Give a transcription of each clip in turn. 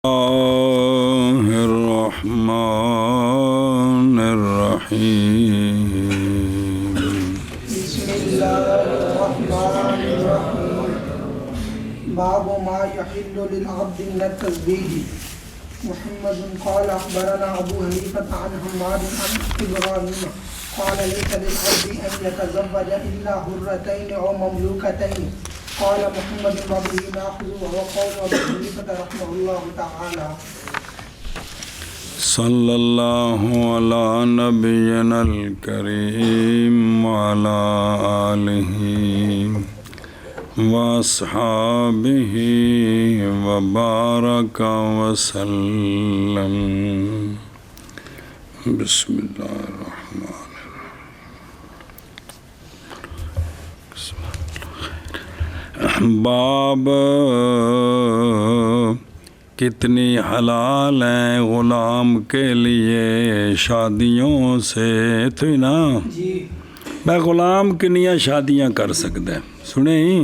اللہ الرحمن الرحیم بسم اللہ الرحمن الرحیم باب ما يحل للعبد من التسبيح محمد قال اخبرنا ابو حنیفة عن حماد عن ابراہیم قال ليس للعبد ان يتزوج الا حرتين او مملوكتين قال محمد وبه ناخذ وهو قول ابي حنیفة رحمه الله تعالى. صلی اللہ علی نبینا الکریم وعلی آلہ واصحابہ وبارک وسلم. بسم اللہ الرحمن باب کتنی حلال ہیں غلام کے لیے شادیوں سے تھی نا میں غلام کنیا شادیاں کر سکتے ہیں سنیں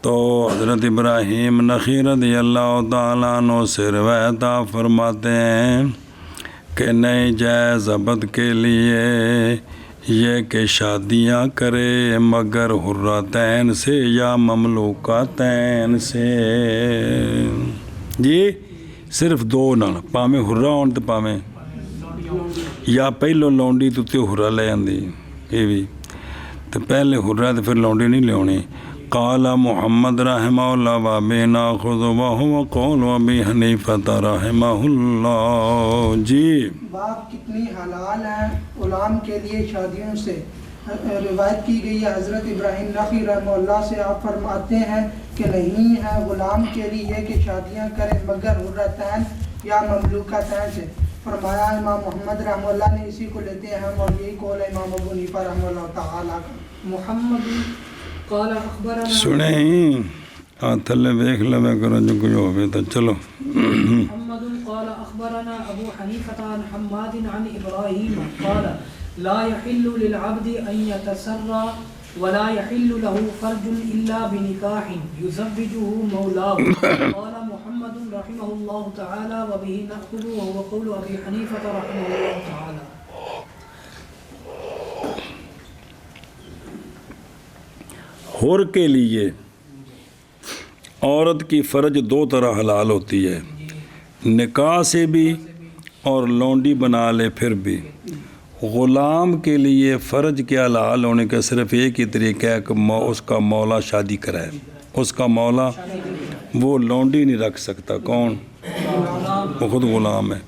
تو حضرت ابراہیم نخعی رضی اللہ تعالیٰ عنہ سے روایت فرماتے ہیں کہ نہیں جائز عبد کے لیے یہ کہ شادیاں کرے مگر حرتین سے یا مملوکاتین سے جی صرف دو نال پاویں حرہ ہون تے پاویں یا پہلو لونڈی تو حرہ لے آندی یہ بھی تو پہلے حرہ تو پھر لونڈی نہیں لونی. قال محمد رحمہ اللہ وابی ناخذ وہو قول ابی حنیفۃ رحمہ اللہ. جی باب کتنی حلال ہیں غلام کے لیے شادیوں سے. روایت کی گئی ہے حضرت ابراہیم نخعی رحمہ اللہ سے. آپ فرماتے ہیں کہ نہیں ہے غلام کے لیے کہ شادیاں کریں مگر حرتین یا مملوکتین سے. فرمایا امام محمد رحمہ اللہ نے اسی کو لیتے ہیں اور یہی قول ہے امام ابو حنیفہ رحمہ اللہ تعالیٰ کا. محمد قال اخبرنا سنیں تھلے دیکھ لو کرو جو کوئی ہوئے تو چلو. محمد قال اخبرنا ابو حنیفة عن حماد عن ابراہیم قال لا يحل للعبد ان يتسرى ولا يحل له فرج الا بنكاح يزوجه مولاه. قال محمد رحمه الله تعالى وبه نأخذ وهو قول ابي حنیفة رحمه الله تعالى. حر کے لیے عورت کی فرج دو طرح حلال ہوتی ہے نکاح سے بھی اور لونڈی بنا لے پھر بھی. غلام کے لیے فرج کے حلال ہونے کا صرف ایک ہی طریقہ ہے کہ اس کا مولا شادی کرائے. اس کا مولا وہ لونڈی نہیں رکھ سکتا. کون؟ وہ خود غلام ہے.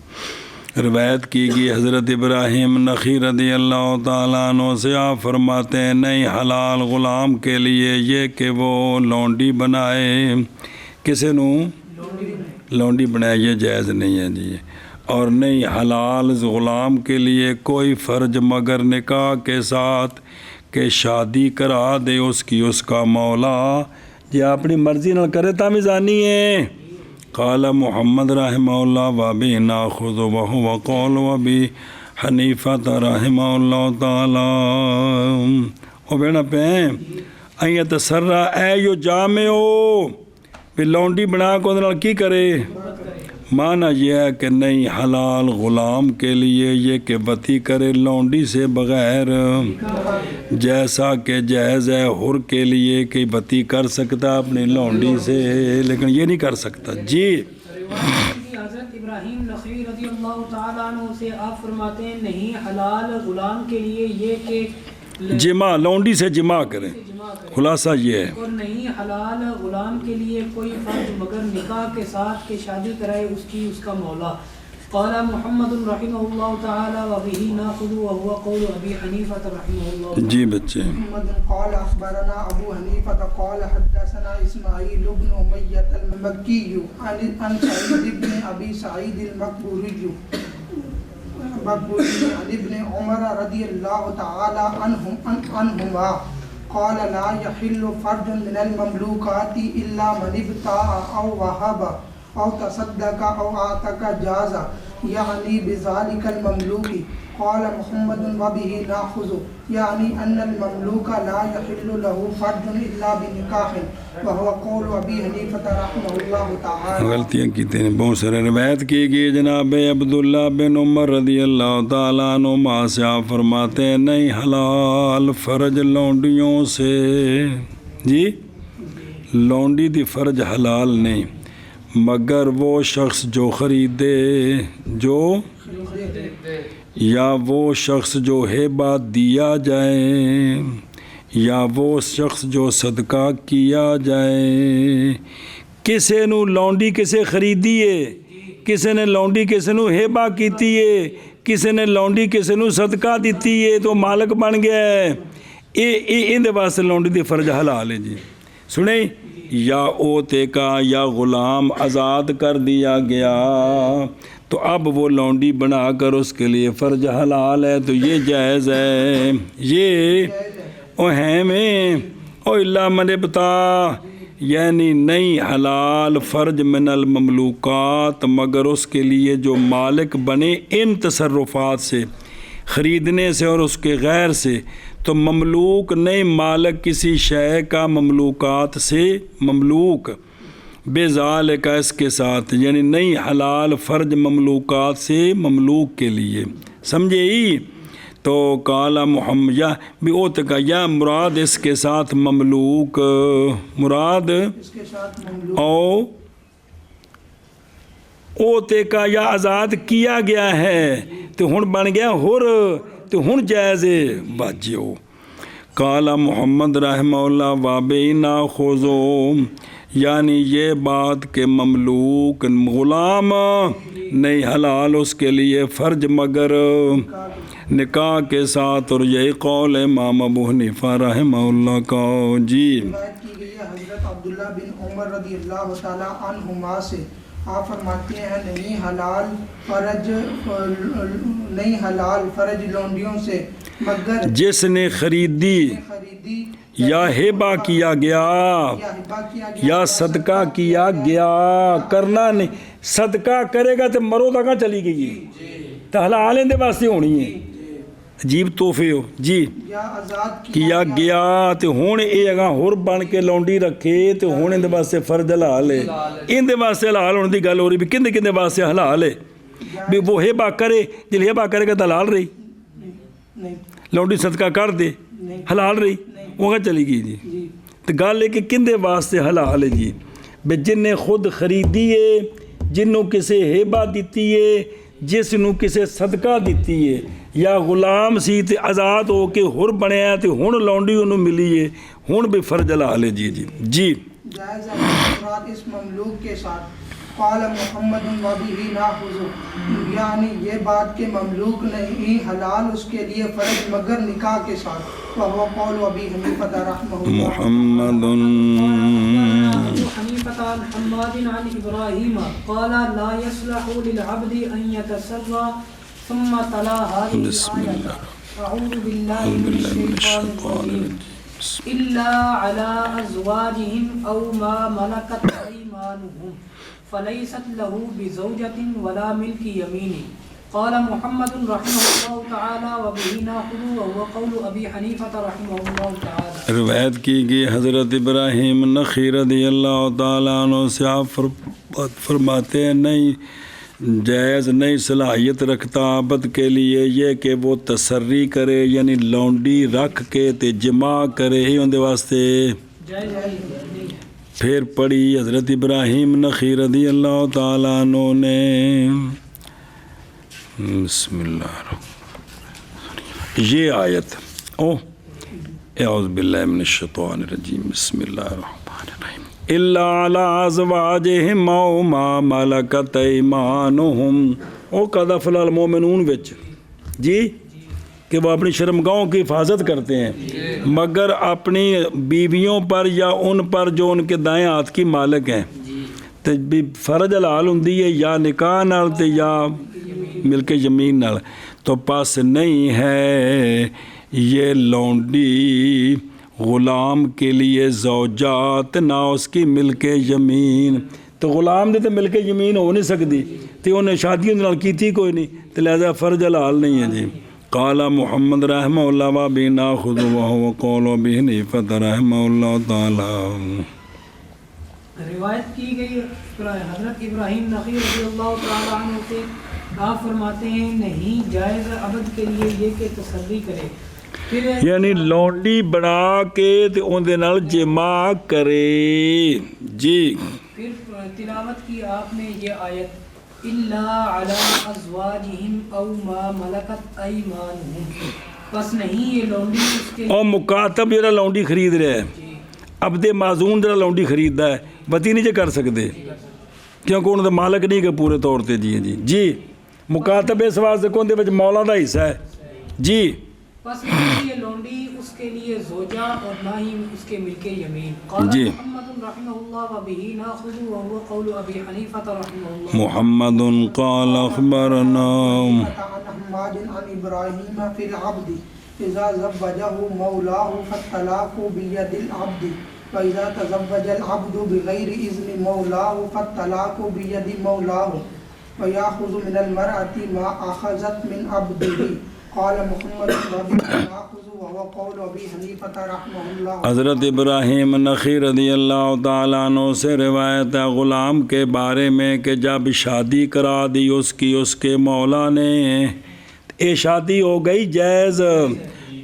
روایت کی گئی حضرت ابراہیم نخعی رضی اللہ تعالیٰ عنہ سے. آپ فرماتے ہیں نہیں حلال غلام کے لیے یہ کہ وہ لونڈی بنائے. کسے نو لونڈی بنائے یہ جائز نہیں ہے جی. اور نہیں حلال غلام کے لیے کوئی فرج مگر نکاح کے ساتھ کہ شادی کرا دے اس کی اس کا مولا یہ اپنی مرضی نہ کرے تامیزانی ہے. قال محمد رحمہ اللہ وابی ناخذ وہو قول ابی حنیفۃ رحمہ اللہ تعالی. او بینا پہ این تسرہ اے یو جامع ہو پھر لونڈی بنا کو اندر کی کرے. معنی یہ ہے کہ نہیں حلال غلام کے لیے یہ کہ وطی کرے لونڈی سے بغیر جیسا کہ جائز ہے حر کے لیے کہ وطی کر سکتا اپنی لونڈی سے لیکن یہ نہیں کر سکتا. جی حضرت ابراہیم نخعی رضی اللہ تعالیٰ عنہ سے آپ فرماتے ہیں نہیں حلال غلام کے لیے یہ کہ جمع لونڈی سے جمع کریں. خلاصہ یہ ہے اور نہیں حلال غلام کے لیے کوئی فرض مگر نکاح کے ساتھ کہ شادی کرائے اس کی اس کا مولا. قال محمد رحمہ اللہ تعالی وبه ناخذ وهو قول ابي حنیفة رحمہ اللہ. جی بچے محمد قال اخبرنا ابو حنیفة قال حدثنا اسماعیل بن امیہ المکی عن سعید بن ابی سعید المقبوری عن ابن عمر رضی اللہ تعالی عنہما قال لا يحل فرج من المملوكات الا من ابتاع او وهب أو تصدق أو أعتق جاز يعني بذلك المملوك. قال محمد وبه نأخذ يعني أن المملوك لا يحل له فرج إلا بنكاح وهو قول أبي حنیفة رحمه الله تعالی. غلطیاں کی ہیں بہت سارے روایت کی گئی جناب عبداللہ بن عمر رضی اللہ تعالیٰ عنہما سے آپ فرماتے ہیں نہیں حلال فرج لونڈیوں سے. جی لونڈی دی فرج حلال نہیں مگر وہ شخص جو خریدے جو یا وہ شخص جو ہیبہ دیا جائے یا وہ شخص جو صدقہ کیا جائے. کسے نو لونڈی کسے خریدی ہے, کسے نے لونڈی کسے نو ہیبہ کیتی ہے, کسے نے لونڈی کسے نو صدقہ دیتی ہے تو مالک بن گیا ہے. ان دے واسطے لونڈی دی فرج حلال ہے. جی سنیں یا اوتے کا یا غلام آزاد کر دیا گیا تو اب وہ لونڈی بنا کر اس کے لیے فرج حلال ہے تو یہ جائز ہے. یہ او ہیں میں او اللہ من بتا یعنی نہیں حلال فرج من المملوکات مگر اس کے لیے جو مالک بنے ان تصرفات سے, خریدنے سے اور اس کے غیر سے. تو مملوک نہیں مالک کسی شے کا مملوکات سے مملوک بے ذالک اس کے ساتھ یعنی نہیں حلال فرج مملوکات سے مملوک کے لیے. سمجھے ہی تو کالا محمد یا بھی اوت کا یا مراد اس کے ساتھ مملوک مراد او اوتے کا یا آزاد کیا گیا ہے تو ہن بن گیا ہر تو ہن جائز باجیو. کالا محمد رحمہ اللہ وابینا خوزو یعنی یہ بات کہ مملوک غلام نہیں حلال اس کے لیے فرج مگر نکاح کے ساتھ. اور یہی قول امام ابو حنیفہ رحمہ اللہ کا. جی روایت کی گئی ہے حضرت عبداللہ بن عمر رضی اللہ تعالی عنہما سے, آپ فرماتے ہیں نہیں حلال فرج لونڈیوں سے مگر جس نے خریدی یا ہیبہ کیا گیا یا صدقہ کیا گیا. کرنا نہیں صدقہ کرے گا تو مرو تک چلی گئی تو حلال اندے واسطے ہونی ہے. عجیب تحفے ہو. جی کیا گیا تو ہون اے اگاں ہور بن کے لونڈی رکھے تو ہون اندے واسطے فرج حلال ہے. اندے واسطے حلال ہونے دی گل ہو رہی بھی کندے کندے واسطے حلال ہے بھی وہ ہیبہ کرے جل ہیبہ کرے گا تو حلال رہی, لونڈی صدقہ کر دے حلال رہی وہ چلی گئی. جی تو گل ہے کہ کندے واسطے حلال ہے. جی بے جن نے خود خریدی ہے, جنوں کسے ہیبہ دیتی ہے, جس نو کسے صدقہ دیتی ہے یا غلام سی تے آزاد ہو کے ہر بنیا تے ہن لونڈی انہوں ملی ہے ہن بھی فرج حلال ہے. جی جی جی جائز ہے مراد اس مملوک کے ساتھ. قال محمد وبه ناخذ یعنی یہ بات کہ مملوک نہیں حلال اس کے لیے فرج مگر نکاح کے ساتھ. وهو قول ابی حنیفہ رحمہ اللہ. محمد ابو حنیفہ عن حماد عن ابراہیم قال لا يصلح للعبد ان يتسرى ثم تلا هذه الآية اعوذ بالله من الشیطان الرجیم الا على ازواجهم او ما ملكت ايمانهم فليست له بزوجة ولا ملك يمين. قال محمد رحمه الله تعالى وبه ناخذ وهو قول ابي حنيفة رحمه الله تعالى. روایت کی گئی حضرت ابراہیم نخعی رضی اللہ تعالیٰ عنہ سے آپ فرماتے ہیں نہیں جائز نہیں صلاحیت رکھتا عبد کے لیے یہ کہ وہ تسری کرے یعنی لونڈی رکھ کے تے جمع کرے ہی اندے واسطے. پھر پڑھی حضرت ابراہیم نخعی رضی اللہ تعالیٰ عنہ نے بسم اللہ الرحمن یہ آیت اعوذ باللہ من الشیطان الرجیم بسم اللہ الرحمن الرحیم الا علی ازواجہم او ما ملکت ایمانہم او قد افلح المؤمنون وچ. جی کہ وہ اپنی شرمگاہوں کی حفاظت کرتے ہیں مگر اپنی بیویوں پر یا ان پر جو ان کے دائیں ہاتھ کی مالک ہیں. تو فرج حلال ہوندی ہے یا نکاح نال تے یا ملک یمین نال. تو پاس نہیں ہے یہ لونڈی غلام کے لیے زوجات نہ اس کی ملک یمین. تو غلام دے تے مل کے زمین ہو نہیں سکتی تے انہیں شادی اندر نال کیتی کوئی نہیں تے لہذا فرج حلال نہیں ہے جی قال محمد رحمہ اللہ و بی ناخذ وهو قول ابی حنیفہ رحمہ اللہ تعالی روایت کی گئی حضرت ابراہیم نخعی رضی اللہ تعالیٰ عنہ سے آپ فرماتے ہیں نہیں جائز عبد کے لیے یہ کہ تسری کرے پھر یعنی لونڈی بنا کے تے اون دے نال جمع کرے جی پھر تلاوت کی آپ نے یہ آیت الا علی ازواجہم او ما ملکت ایمانہم بس نہیں یہ لونڈی اس کے اور مکاتب جڑا لونڈی خرید رہا ہے عبد معزون جڑا لونڈی خریددا ہے وتی نہیں جے کر سکدے کیونکہ انہاں دا مالک نہیں کہ پورے طور تے جی مکاتب اس واسطے کون دے وچ مولا دا حصہ ہے جی بس نہیں یہ لونڈی اس کے لیے زوجہ اور نہ ہی اس کے ملک یمین قال جی محمد رحمہ اللہ و به ناخذ وهو قول ابي حنیفہ رحمہ اللہ محمد قال اخبرنا عن حماد عن ابراہیم فی العبد اذا زوجه مولاه فالطلاق بید العبد واذا تزوج العبد بغیر اذن مولاه فالطلاق بید مولاه ويأخذ من المرأة ما أخذت من عبده قال محمد رضی ناخذ وهو قول ابی حنیفہ رحمہ اللہ حضرت ابراہیم نخعی رضی اللہ تعالیٰ عنہ سے روایت ہے غلام کے بارے میں کہ جب شادی کرا دی اس کی اس کے مولا نے یہ شادی ہو گئی جائز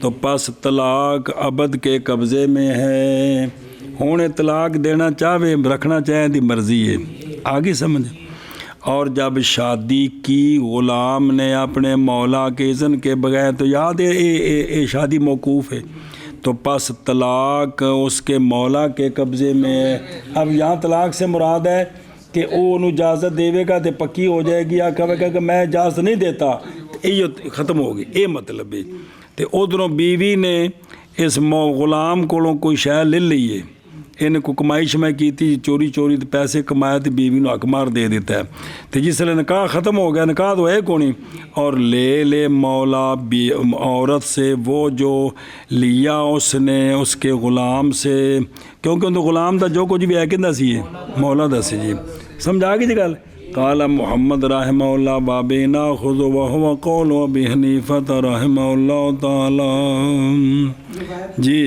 تو پس طلاق عبد کے قبضے میں ہے ہوں طلاق دینا چاہے رکھنا چاہے دی مرضی ہے آگے سمجھ اور جب شادی کی غلام نے اپنے مولا کے اذن کے بغیر تو یاد ہے اے شادی موقوف ہے تو پس طلاق اس کے مولا کے قبضے میں ہے اب یہاں طلاق سے مراد ہے کہ وہ انہوں اجازت دے گا تو پکی ہو جائے گی یا کہے گا کہ میں اجازت نہیں دیتا یہ ختم ہوگی یہ مطلب ہے تو ادھروں بیوی نے اس غلام کو کوئی شے لے لیے انہیں کو کمائش میں کی تھی چوری پیسے کمائے تو بیوی نے حق مار دے دیتا ہے تو جس لئے نکاح ختم ہو گیا نکاح تو ہے کونی اور لے مولا عورت سے وہ جو لیا اس نے اس کے غلام سے کیونکہ ان غلام دا جو کچھ بھی ہے کندہ سی ہے مولا دا سی جی سمجھا گئی جی گل قال محمد رحمہ اللہ بابی ناخذ وهو قول ابی حنیفہ رحمہ اللہ تعالی جی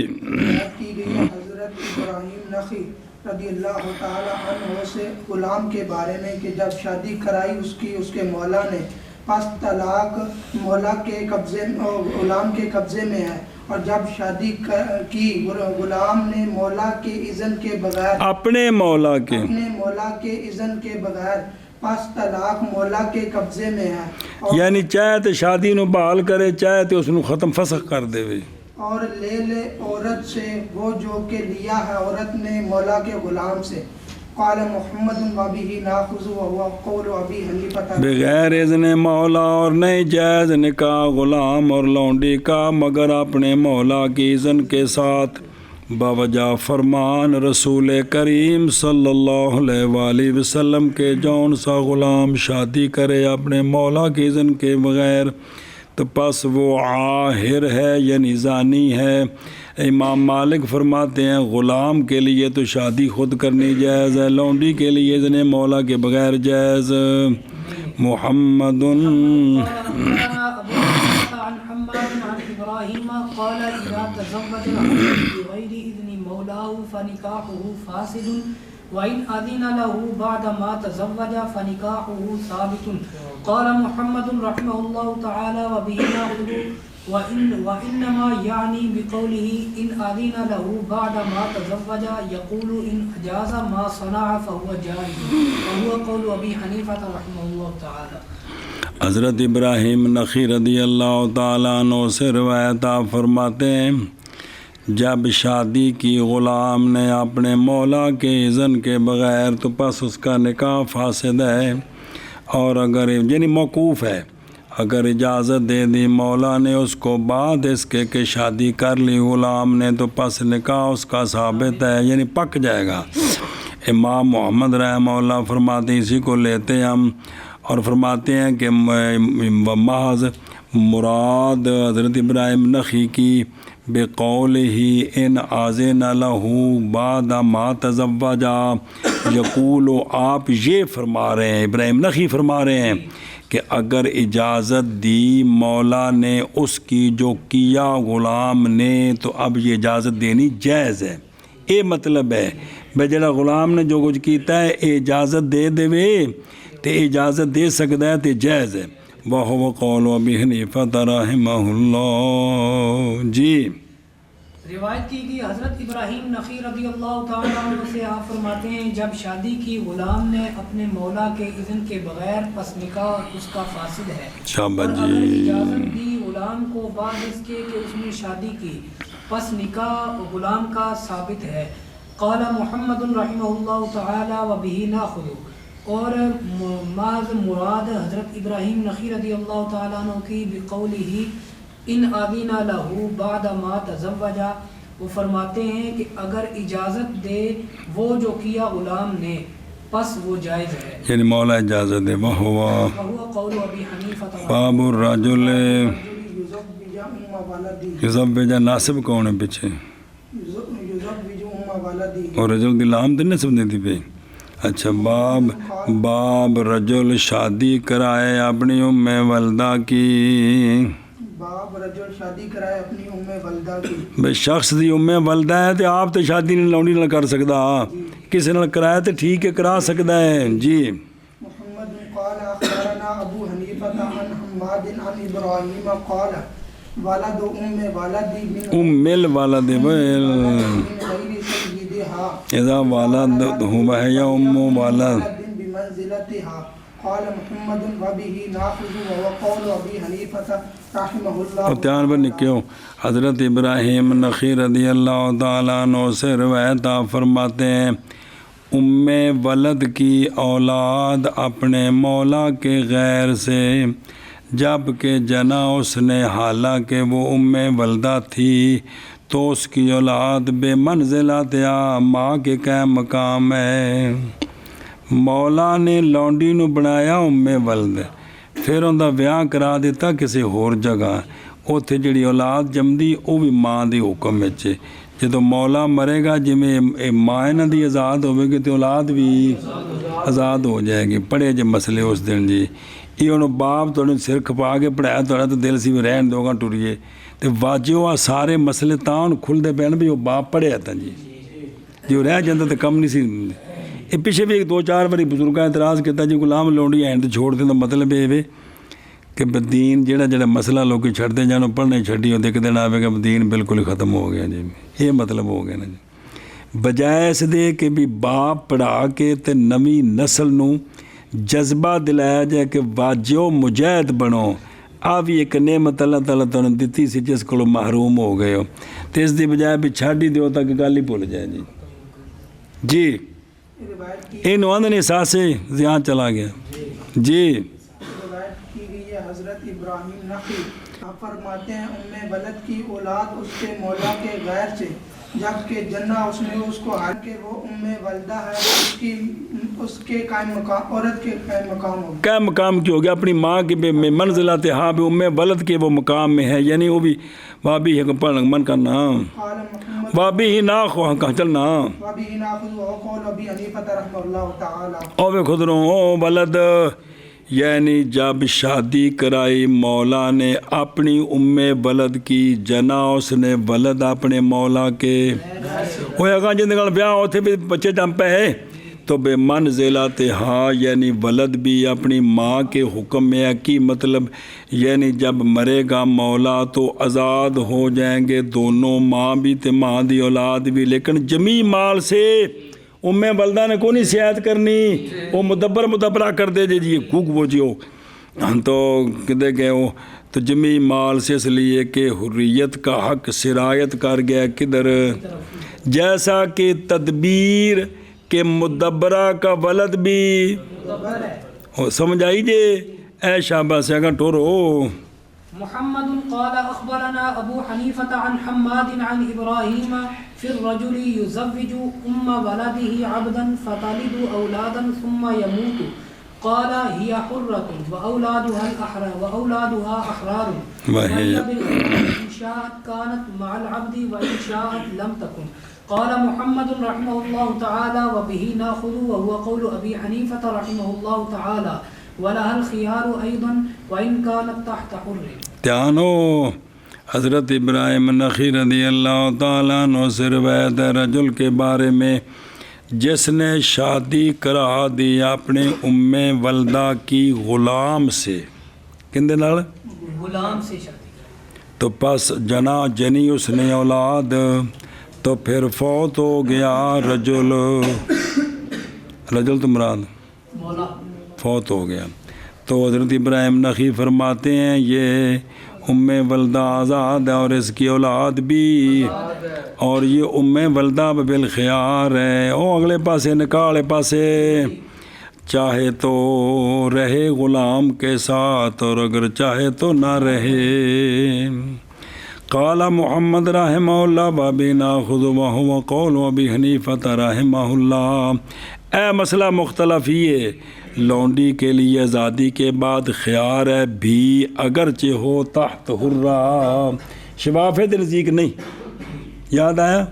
کی گئی حضرت ابراہیم نخعی رضی اللہ تعالی عنہ سے غلام کے بارے میں کہ جب شادی کرائی اس کے مولا نے پس طلاق مولا کے قبضے غلام کے قبضے میں ہے اور جب شادی کی غلام نے مولا کے اذن کے بغیر اپنے مولا کے اذن کے بغیر پس طلاق مولا کے قبضے میں ہے یعنی چاہے تو شادی نو بحال کرے چاہے تو اس نو ختم فسخ کر دے اور لے عورت سے وہ جو کہ لیا ہے عورت نے مولا کے غلام سے قال محمد وبه ناخذ وهو قول ابی حنیفہ بغیر اذن مولا اور نہیں جائز نکاح غلام اور لونڈی کا مگر اپنے مولا کی اذن کے ساتھ باوجہ فرمان رسول کریم صلی اللہ علیہ وآلہ وسلم کے جون سا غلام شادی کرے اپنے مولا کی اذن کے بغیر تو پس وہ عاہر ہے یعنی زانی ہے امام مالک فرماتے ہیں غلام کے لیے تو شادی خود کرنی جائز ہے لونڈی کے لیے اذن مولا کے بغیر جائز محمد قال اذا تزوج العبد بغير اذن مولاه فنكاحه فاسد وان اذن له بعد ما تزوج فنكاحه ثابت قال محمد رحمه الله تعالى وبه ناخذ وانما يعني بقوله ان اذن له بعد ما تزوج يقول ان اجاز ما صنع فهو جائز وهو قول ابي حنيفه رحمه الله تعالى حضرت ابراہیم نخعی رضی اللہ تعالیٰ عنہ سے روایت آپ فرماتے ہیں جب شادی کی غلام نے اپنے مولا کے اذن کے بغیر تو پس اس کا نکاح فاسد ہے اور اگر یعنی موقوف ہے اگر اجازت دے دی مولا نے اس کو بعد اس کے کہ شادی کر لی غلام نے تو پس نکاح اس کا ثابت ہے یعنی پک جائے گا امام محمد رحمہ اللہ فرماتے اسی کو لیتے ہم اور فرماتے ہیں کہ محض مراد حضرت ابراہیم نخعی کی بقولہ ان آذن لہ بعد ما تزوجا یقول، آپ یہ فرما رہے ہیں، ابراہیم نخعی فرما رہے ہیں کہ اگر اجازت دی مولا نے اس کی جو کیا غلام نے تو اب یہ اجازت دینی جائز ہے۔ یہ مطلب ہے بھائی جڑا غلام نے جو کچھ کیتا ہے اے اجازت دے دے تے اجازت دے سکتا ہے تے جائز ہے۔ وَهُوَ قَوْلُ أَبِي حَنِيفَةَ رَحِمَهُ اللَّهُ۔ جی روایت کی گئی حضرت ابراہیم نخعی رضی اللہ تعالیٰ عنہ سے آپ فرماتے ہیں جب شادی کی غلام نے اپنے مولا کے اذن کے بغیر پس نکاح اس کا فاسد ہے، شاباش اور اگر جی۔ اجازت دی غلام کو بعد اس کے کہ اس نے شادی کی پس نکاح غلام کا ثابت ہے۔ قال محمد رحمہ اللہ تعالی وبہ ناخذ، اور ماذ مراد حضرت ابراہیم نخعی رضی اللہ تعالیٰ عنہ کی بقولہ ان آذینا لہ بعد ما تزوجا، وہ فرماتے ہیں کہ اگر اجازت دے وہ جو کیا غلام نے پس وہ جائز ہے، یعنی مولا اجازت دے۔ وہو قول ابی حنیفہ باب الرجل یزوج ام ولدی، یزوج ناصب کون ہے پیچھے؟ یزوج ام ولدی، اور رجل دی لام تو نصب دے دی پہ۔ اچھا، باب رجل شادی کرائے اپنی ام والدہ کی، باب رجل شادی کرائے اپنی ام والدہ کی۔ بے شخص دی ام والدہ ہے تو آپ تو شادی نہیں لونڈی نہ کر سکتا، کسی نہ کرایا تو ٹھیک ہے کرا سکتا ہے۔ جی محمد قال اخبرنا ابو حنیفہ عن حماد عن ابراہیم قال ولد ام ولدی من ام الولد من غیر سیدہا اذا والد ہوا ہے یا ام والد۔ بمنزلتها قال محمد وبه ناخذ وهو قول ابي حنیفہ رحمہ اللہ۔ اور دھیان پر نکیو، حضرت ابراہیم نخعی رضی اللہ تعالیٰ عنہ سے روایت آپ فرماتے ہیں ام ولد کی اولاد اپنے مولا کے غیر سے جب کہ جنا اس نے، حالانکہ وہ ام ولدہ تھی تو اس کی اولاد بے منزلت یا ماں کے قائم مقام ہے۔ مولا نے لونڈی نو بنایا ام ولد، پھر ان دا بیاہ کرا دیتا کسی ہور جگہ، اوتھے جڑی اولاد جمدی او بھی ماں دی حکم وچ۔ جدو مولا مرے گا جویں ماں انہاں دی آزاد ہوے گی تے اولاد بھی آزاد ہو جائے گی۔ پڑھے جے مسئلے اس دن جی، یہ انہوں باپ تو سر کھپا کے پڑھایا تو دل سی بھی رہن دو گا ٹریے تے واجو آ سارے مسئلے تاں کھلدے پین بھی وہ باپ پڑھیا تھا جی، جو رہ جاتا تو کم نہیں سی۔ یہ پیچھے بھی ایک دو چار باری بزرگاں اعتراض کیتا جی غلام لونڈی آئیں تو چھوڑ دیں، تو مطلب یہ کہ دین جڑا مسئلہ لوگ چھڑتے جانو پڑھنے چھڑی ہوتے ایک دن آئے گا دین بالکل ہی ختم ہو گیا جی، یہ مطلب ہو گیا نا جی۔ بجائے اس دے کہ بھی باپ پڑھا کے تے نوی نسل نو جذبہ دلایا جائے کہ واجو مجاہد بنو، آ بھی ایک نعمت اللہ تعالیٰ تمہیں دیتی سی جس کو محروم ہو گئے ہو، تو اس دی بجائے بھی چھاڑی دیو تاکہ گل ہی بھول جائے جی۔ جی ان آندھنے احساس زیاں چلا گیا جی۔ روایت کی گئی ہے حضرت ابراہیم نخعی آپ فرماتے ہیں ام ولد کی اولاد اس کے مولا کے غیر سے جبکہ جنا اس نے اس کو ہار کے وہ ام والدہ ہے اس کے قائم مقام، عورت کے قائم مقام ہو، قائم مقام کی ہو گیا، اپنی ماں کی بے منزلت ہاں بھی ام ولد کے وہ مقام میں ہے، یعنی وہ بھی وابی ہے پڑھنا من کرنا قال محمد وابی ہی نہ خواہ کہاں چلنا وبه ناخذ وهو قول ابي حنیفہ رحمہ اللہ تعالی۔ او خود رو ولد، یعنی جب شادی کرائی مولا نے اپنی ام ولد کی، جنا اس نے ولد اپنے مولا کے ہوئے گا جن گل بیاہ ہوتے بھی بچے جم پہ ہے تو بے منزلت ہاں، یعنی ولد بھی اپنی ماں کے حکم میں ہے۔ کی مطلب یعنی جب مرے گا مولا تو آزاد ہو جائیں گے دونوں، ماں بھی تے ماں دی اولاد بھی، لیکن جمی مال سے ام والدہ نے کونی سیاحت کرنی، وہ مدبرہ کر دے جی کوک وہ جی ہو تو کدے گئے ہو تو جمی مال سے، اس لیے کہ حریت کا حق سرایت کر گیا کدھر، جیسا کہ تدبیر کہ مدبرہ کا ولد بھی سمجھ آئی جے۔ اے شاباش اگا ٹورو۔ محمد قال اخبرنا ابو حنیفہ عن حماد عن ابراہیم فی الرجل یزوج ام ولده عبدا فتلد اولادا ثم يموت قال هي حرة وأولادها أحرار وهي وهي بالخيار إن شاءت كانت مع العبد وإن شاءت لم تكن. قال محمد رحمه الله تعالى وبه ناخذ وهو قول أبي حنيفة رحمه الله تعالى ولها الخيار أيضا وإن كانت تحت حر. دھیانو حضرت ابراہیم نخعی رضی اللہ تعالیٰ عنہ سے روایت ہے رجل کے بارے میں جس نے شادی کرا دی اپنے ام والدہ کی غلام سے. کندے نال؟ غلام سے شادی تو پس جنی اس نے اولاد تو پھر فوت ہو گیا رجل تو مراد مولا فوت ہو گیا. تو حضرت ابراہیم نخعی فرماتے ہیں یہ ام والدہ آزاد ہے اور اس کی اولاد بھی اور یہ ام والدہ بالخیار ہے. او اگلے پاسے نکاح والے پاسے چاہے تو رہے غلام کے ساتھ اور اگر چاہے تو نہ رہے. قال محمد رحمہ اللہ بابی ناخذ وهو قول ابی حنیفہ رحمہ اللہ. اے مسئلہ مختلف یہ لونڈی کے لیے آزادی کے بعد خیار ہے بھی اگرچہ ہو تحت حرہ. شفاف نزدیک نہیں یاد آیا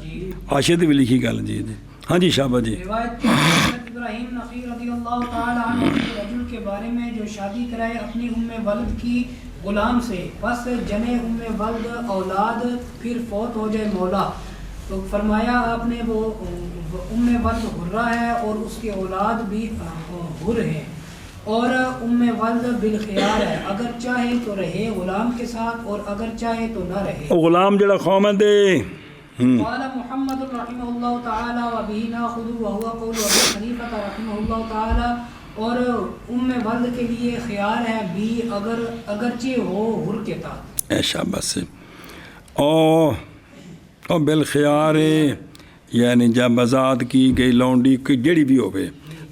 عاشد بھی لکھی گل. جی جی ہاں جی شابہ جی. روایت حضرت ابراہیم نخعی رضی اللہ تعالی عنہ رجل کے بارے میں جو شادی کرائے اپنی ام ولد کی غلام سے بس جنے ام ولد اولاد پھر فوت ہو جائے مولا. تو فرمایا آپ نے وہ ام ولد حرہ ہے اور اس کے اولاد بھی حر ہیں اور ام ولد بالخیار ہے اگر چاہے تو رہے غلام کے ساتھ اور اگر چاہے تو نہ رہے. غلام جڑا قوم دے. قال محمد رحمہ اللہ تعالی وبه ناخذ وهو قول ابی حنیفہ رحمہ اللہ تعالی. اور ام ولد کے لیے خیار ہے بھی اگرچہ ہو حر کے تحت. ایشا بس او بالخیار یعنی جب آزاد کی گئی لونڈی کی جڑی بھی ہوئے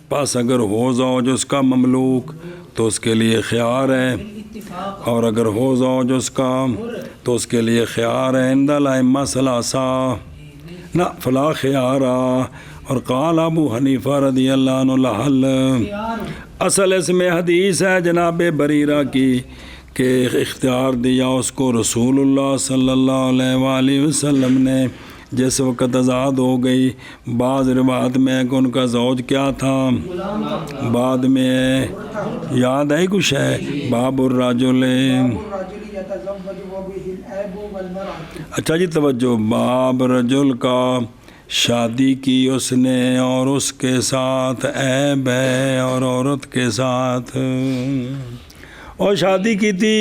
پاس اگر ہو زوج اس کا مملوک تو اس کے لیے خیار ہے اور اگر ہو زوج اس کا تو اس کے لیے خیار ہے. عند الائمہ ثلاثہ نہ فلا خیارہ. اور قال ابو حنیفہ رضی اللہ عنہ لحل. اصل اس میں حدیث ہے جناب بریرہ کی کہ اختیار دیا اس کو رسول اللہ صلی اللہ علیہ وآلہ وسلم نے جس وقت آزاد ہو گئی. بعض روایت میں کہ ان کا زوج کیا تھا بعد میں یاد ہے کچھ ہے باب الرجل. اچھا جی توجہ. باب رجل کا شادی کی اس نے اور اس کے ساتھ عیب ہے اور عورت کے ساتھ اور شادی کی تھی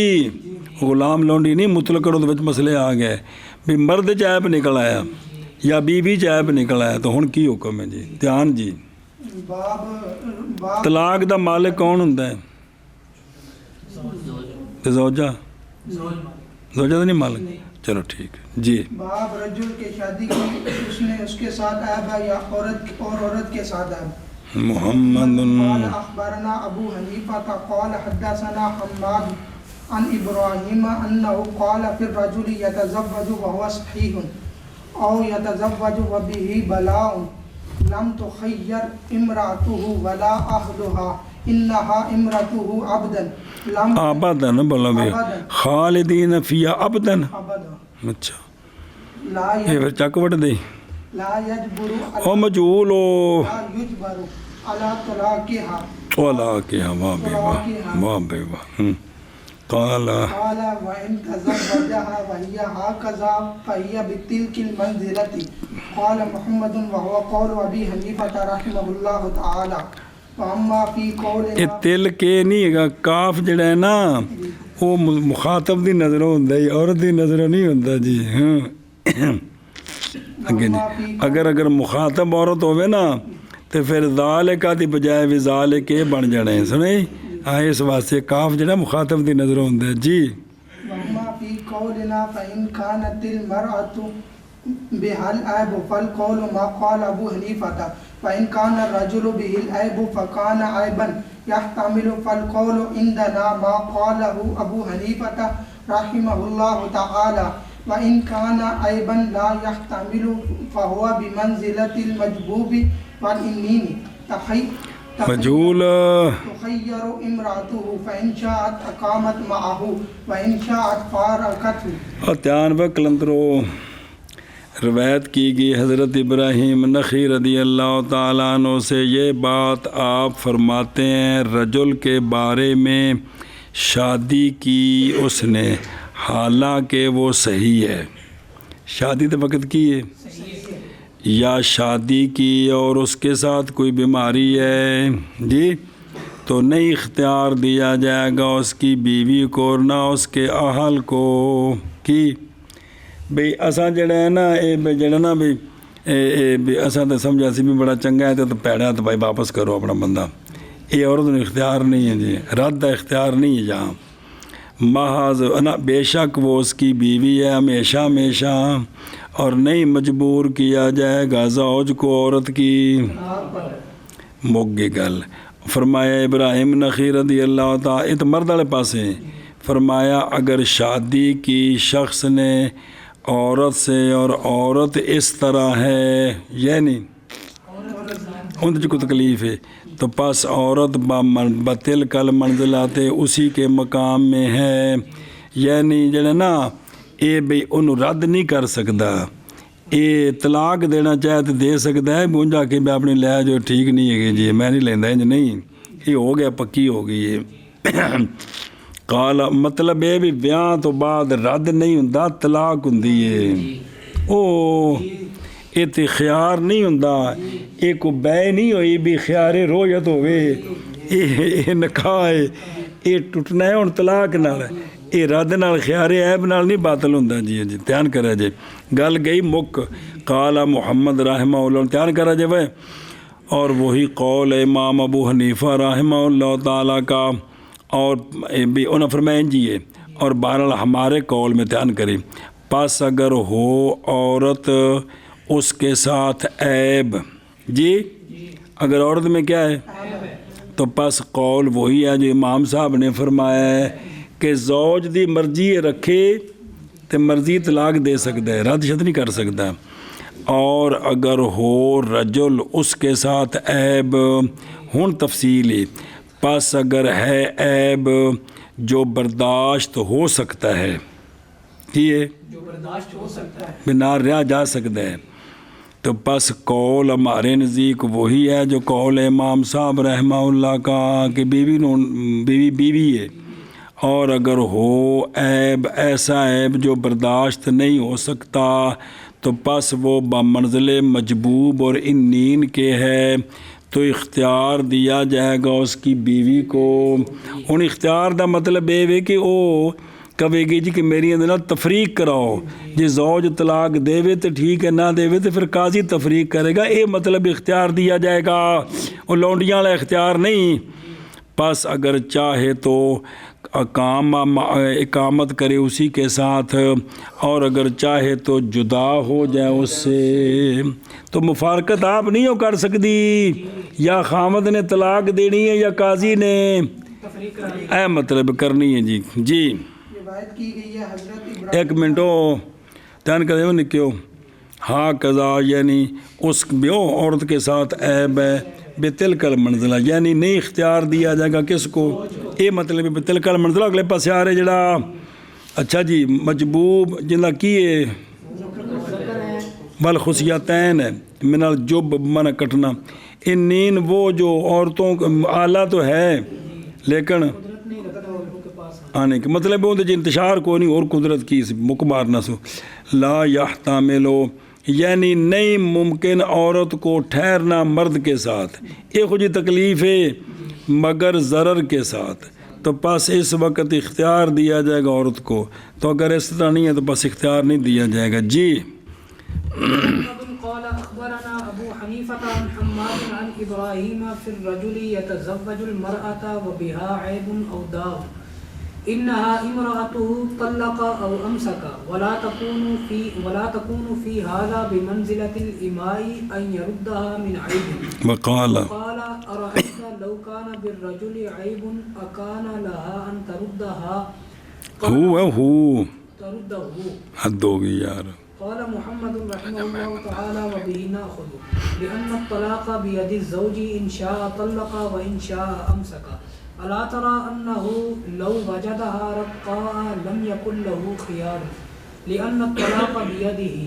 غلام لونڈی نہیں مطلق کرو تو مسئلے آ گئے بھی مرد چائب نکل آیا یا بیوی چائب نکل آیا تو ہن کی حکم ہے جی. دھیان جی. طلاق دا مالک کون ہوندا ہے؟ زوجہ تو نہیں مالک. چلو ٹھیک ہے جی. باب رجل کے شادی کی اس نے اس کے ساتھ عیب ہے یا عورت کے ساتھ عیب. محمد قال اخبرنا ابو حنیفہ قال حدثنا حماد عن ابراہیم انه قال في الرجل يتزوج وهو صحيح او يتزوج وبه بلاء لم تخير امراته ولا اهلها انها امراته عبدا ابدا بولا بھی خالدین فیہا ابدا. اچھا یہ پھر چک وٹ دے لا يجبر او مجهول لا يجبر على طلاقها واہ بے واہ. قال وإن تزوجها وهي هكذا فهي بتلك المنزلة. قال محمد وهو قول أبي حنيفة رحمه الله تعالى. وأما في قولنا تل کے نہیں گا کاف جڑا ہے نا وہ مخاطب دی نظروں ہوندا ہے عورت دی نظروں نہیں ہوندا جی. اگر مخاطب عورت ہوئے نا تو پھر ذالک دی بجائے بھی ذالک بن جانے ہیں. سنے اس واسطے کاف جڑا مخاطب دی نظر ہوندا ہے جی. وما في قولنا فإن كانت المرأة بها العيب فالقول ما قال أبو حنيفة. فإن كان الرجل به العيب فكان عيبا يحتمل فالقول عندنا ما قاله أبو حنيفة رحمه الله تعالى. وإن كان عيبا لا يحتمل فهو بمنزلة المجبوب والإنين. مجھول تخير امرأته فإن شاءت أقامت معه وإن شاءت فارقته۔ اور دھیان و کلندرو، روایت کی گئی حضرت ابراہیم نخعی رضی اللہ تعالیٰ عنہ سے یہ بات آپ فرماتے ہیں رجل کے بارے میں شادی کی اس نے، حالانکہ وہ صحیح ہے، شادی تو وقت کی ہے، یا شادی کی اور اس کے ساتھ کوئی بیماری ہے جی، تو نہیں اختیار دیا جائے گا اس کی بیوی کو اور نہ اس کے اہل کو کی بھئی اساں جڑا ہے نا جڑا نا بھی اساں تو سمجھا سی بھی بڑا چنگا ہے تو پیڑا تو بھائی واپس کرو اپنا بندہ، یہ عورت نے اختیار نہیں ہے جی، رد اختیار نہیں ہے جہاں، محض نا بے شک وہ اس کی بیوی ہے ہمیشہ ہمیشہ، اور نہیں مجبور کیا جائے گا زوج کو عورت کی موگی گل۔ فرمایا ابراہیم نخعی رضی اللہ تعالیٰ یہ تو مرد والے پاسے، فرمایا اگر شادی کی شخص نے عورت سے اور عورت اس طرح ہے یعنی ان کو تکلیف ہے تو پس عورت بتل کل منزلات اسی کے مقام میں ہے، یعنی جڑا نا یہ بھئی انہوں رد نہیں کر سکتا، یہ طلاق دینا چاہے تو دے سکتا ہے، بون جا کے میں اپنی لے جو ٹھیک نہیں ہے جی میں نہیں لینا انج نہیں، یہ ہو گیا پکی ہو گئی ہے۔ قال مطلب ہے بھی بیاہ تو بعد رد نہیں ہوندا طلاق ہوندی ہے، او یہ تے خیار نہیں ہوندا، یہ کو بے نہیں ہوئی بھی خیار رویت ہوئے، یہ نکاح ہے، یہ ٹوٹنا ہے ان طلاق نال، یہ رد نال خیار عیب نال نہیں باطل ہوندا جی جی دھیان کرا جے گل گئی مک۔ قال محمد رحمہ اللہ دھیان کرا جے وہ، اور وہی قول امام ابو حنیفہ رحمہ اللہ تعالیٰ کا، اور بھی انہوں فرمائیں جی ہے، اور بہرحال ہمارے قول میں دھیان کریں، پس اگر ہو عورت اس کے ساتھ عیب جی، اگر عورت میں کیا ہے تو پس قول وہی ہے جو امام صاحب نے فرمایا ہے کہ زوج دی مرضی رکھے تو مرضی طلاق دے سکتا ہے، رد شد نہیں کر سکتا، اور اگر ہو رجل اس کے ساتھ عیب، ہن تفصیل ہے، پس اگر ہے عیب جو برداشت ہو سکتا ہے، یہ جو برداشت ہو سکتا ہے بنا رہا جا سکتا ہے، تو پس قول ہمارے نزدیک وہی ہے جو قول امام صاحب رحمہ اللہ کا کہ بیوی ہے، اور اگر ہو عیب ایسا عیب جو برداشت نہیں ہو سکتا تو پس وہ بمنزل مجبوب اور انین کے ہے، تو اختیار دیا جائے گا اس کی بیوی کو۔ ان اختیار دا مطلب یہ ہے کہ وہ کہے گی جی کہ میری اندر تفریق کراؤ، جی زوج طلاق دے وے تو ٹھیک ہے، نہ دے وے تو پھر قاضی تفریق کرے گا، یہ مطلب اختیار دیا جائے گا، وہ لونڈیاں والا اختیار نہیں۔ پس اگر چاہے تو اقامت کرے اسی کے ساتھ، اور اگر چاہے تو جدا ہو جائے اس سے، تو مفارقت آپ نہیں ہو کر سکتی، یا خامد نے طلاق دینی ہے یا قاضی نے اے مطلب کرنی ہے جی جی۔ روایت کی گئی ہے حضرت ابراہیم، ایک منٹو دھیان کرے ہو نکیو، ہاں قضا یعنی اس بیو عورت کے ساتھ عیب ہے بے تلکل منزلہ، یعنی نہیں اختیار دیا جائے گا کس کو، یہ مطلب ہے بے تلکل منزلہ۔ اگلے پاس آ رہے جڑا اچھا جی مجبوب جنہ کیے بالخصیتین ہے من الجب من کٹنا، ان نین وہ جو عورتوں اعلیٰ تو ہے لیکن آنے کے مطلب وہ جو انتشار کو نہیں اور قدرت کی مک مارنا سو، لا یحتملو یعنی نہیں ممکن عورت کو ٹھہرنا مرد کے ساتھ، ایک جی تکلیف ہے مگر ضرر کے ساتھ، تو پس اس وقت اختیار دیا جائے گا عورت کو، تو اگر اس طرح نہیں ہے تو پس اختیار نہیں دیا جائے گا جی۔ قال اخبرنا ابو حنیفة عن حماد عن ابراہیم فی الرجل يتزوج المرأة وبها عیب او داغ انها امرأته طلق او امسك ولا تكون في هذا بمنزلة الاماء ان يردها من عیب، وقال ارايت لو كان بالرجل عیب اكان لها ان تردها ہو ترده، حد ہوگی یار۔ قال محمد رحمه الله تعالى وبه ناخذ لأن الطلاق بيد الزوج إن شاء طلق وإن شاء أمسك ألا ترى أنه لو وجدها رقاء لم يكن له خيار لأن الطلاق بيده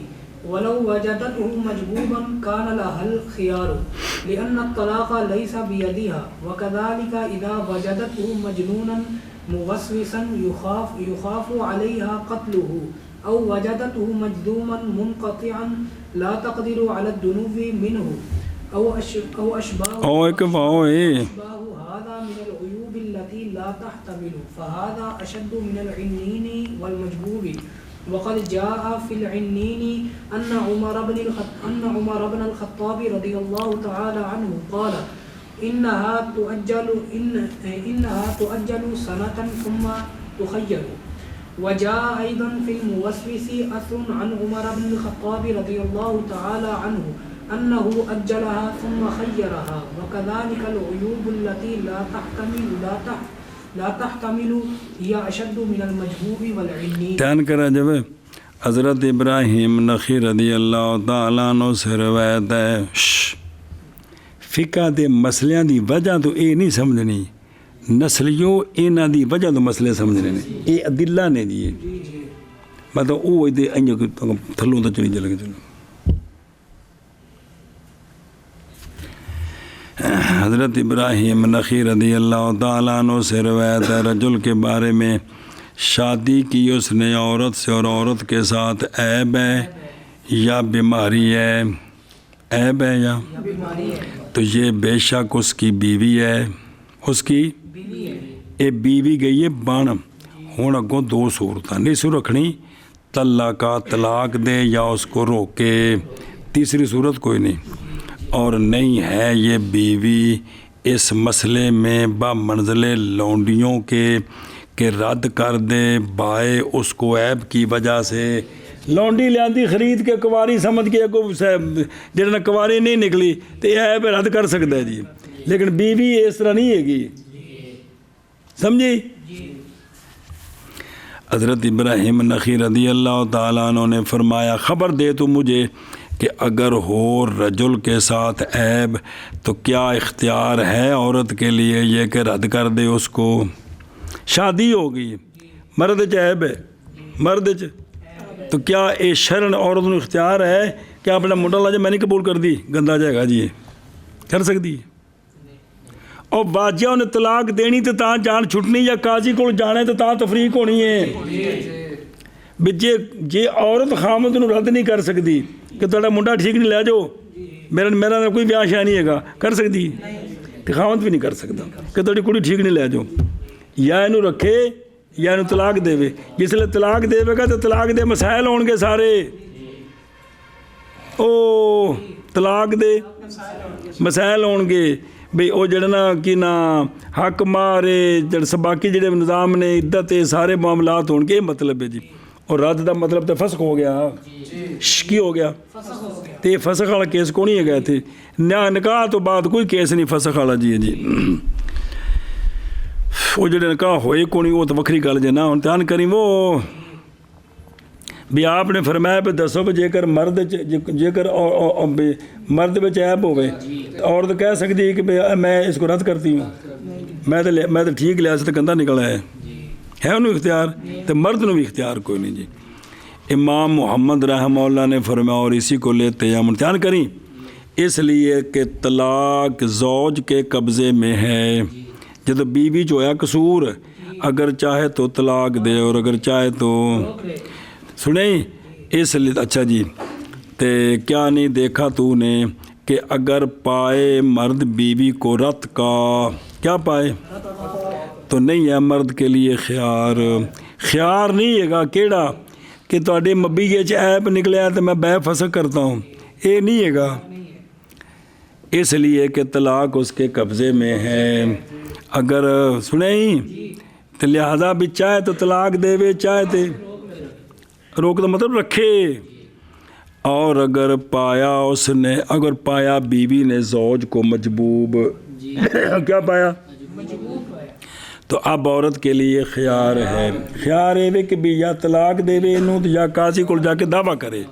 ولو وجدته مجبوبا كان لها الخيار لأن الطلاق ليس بيدها وكذلك إذا وجدته مجنونا موسوسا يخاف عليها قتله أو وجدته مجذوما منقطعا لا تقدر على الدنو منه أو أشباه هذا من العيوب التي لا تحتمل فهذا أشد من العنين والمجبوب وقد جاء في العنين أن عمر بن الخطاب رضي الله تعالى عنه قال إنها تؤجل سنة ثم تخير وجاء أيضا في الموسوس أثر عن عمر بن الخطاب رضي الله تعالى عنه أنه أجلها ثم خيرها وكذلك العيوب التي لا تحتمل هي أشد من المجهوب والعنين. دھیان کرا جب حضرت ابراہیم نخی رضی اللہ تعالیٰ عنہ سے روایت ہے فقہ دے مسئلیاں دی وجہ تو اے نہیں سمجھنی نسلیوں اینا دی وجہ تو مسئلے سمجھنے نے اے عدلہ نے دیئے مطلب او دے انجو تھلوں تو چلی جلے چلو. حضرت ابراہیم نخی رضی اللہ تعالیٰ عنہ سے روایت ہے رجل کے بارے میں شادی کی اس نے عورت سے اور عورت کے ساتھ عیب ہے یا بیماری ہے عیب ہے یا تو یہ بے شک اس کی بیوی ہے اس کی اے بیوی گئی ہے بان ہون اگوں دو صورتاں نہیں سو رکھنی طلاق دے یا اس کو روکے تیسری صورت کوئی نہیں اور نہیں ہے یہ بیوی اس مسئلے میں بمنزل لونڈیوں کے کہ رد کر دے بائے اس کو عیب کی وجہ سے لونڈی لیاندی خرید کے کواری سمجھ کے جڑا کواری نہیں نکلی تو یہ عیب رد کر سکتا ہے جی لیکن بیوی اس طرح نہیں ہے گی سمجھی. حضرت ابراہیم نخی رضی اللہ تعالیٰ عنہ نے فرمایا خبر دے تو مجھے کہ اگر ہو رجل کے ساتھ عیب تو کیا اختیار ہے عورت کے لیے یہ کہ رد کر دے اس کو. شادی ہو گئی مرد عیب ہے مرد تو کیا اے شرن عورت نو اختیار ہے کہ اپنا منڈا لا جائے میں نہیں قبول کر دی گندا جائے گا جی کر سکتی اور باجیہ انہیں طلاق دینی تو تاں جان چھٹنی یا قاضی کو جانے تو تاں تفریق ہونی ہے بھی جے عورت خامد نو رد نہیں کر سکتی کہ تھوڑا منڈا ٹھیک نہیں لے جاؤ میرا کوئی بیاہ شاہ نہیں ہے گا کر سکتی کہ خامد بھی نہیں کر سکتا کہ تھوڑی کڑی ٹھیک نہیں لے جاؤ یا انہوں رکھے یا انہوں طلاق دے وے جس لئے طلاق دے وے گا تو طلاق دے مسائل ہون گے سارے او طلاق دے مسائل ہون گے بھئی او جڑنا کی نا حق مارے جڑ باقی جڑے نظام نے عدت سارے معاملات ہون گے مطلب ہے جی اور رد دا مطلب تو فسخ ہو گیا شکی ہو گیا تے فسخ والا کیس کونی ہے گئے تھے نکاح تو بعد کوئی کیس نہیں فسخ والا جی جی وہ جڑے نکاح ہوئے کونی وہ تو وکری گل جے نا ہن دھیان کریں وہ بھی آپ نے فرمایا پہ دسو بھی جے کر مرد وچ عیب ہوئے عورت کہہ سکتی ہے کہ میں اس کو رد کرتی ہوں میں تو ٹھیک لیا سے تو گندہ نکلا ہے انہوں اختیار تو مرد نو بھی اختیار کوئی نہیں جی. امام محمد رحمہ اللہ نے فرمایا اور اسی کو لیتے ہیں امتحان کریں اس لیے کہ طلاق زوج کے قبضے میں ہے جب بیوی جو ہے قصور اگر چاہے تو طلاق دے اور اگر چاہے تو سنیں اس لیے اچھا جی تے کیا نہیں دیکھا تو نے کہ اگر پائے مرد بیوی کو رت کا کیا پائے تو نہیں ہے مرد کے لیے خیار نہیں ہے گا کیڑا کہ تواڈے مبیے چ عیب نکلیا تو میں بے فسخ کرتا ہوں اے نہیں ہے گا اس لیے کہ طلاق اس کے قبضے میں ہے اگر سنیں تو لہذا بھی چاہے تو طلاق دے وے چاہے تے روک دا مطلب رکھے اور اگر پایا بیوی نے زوج کو مجبوب کیا پایا تو اب عورت کے لیے خیار ہے کہ بھی یا طلاق دے وے انہوں یا قاضی کو جا کے دعویٰ کرے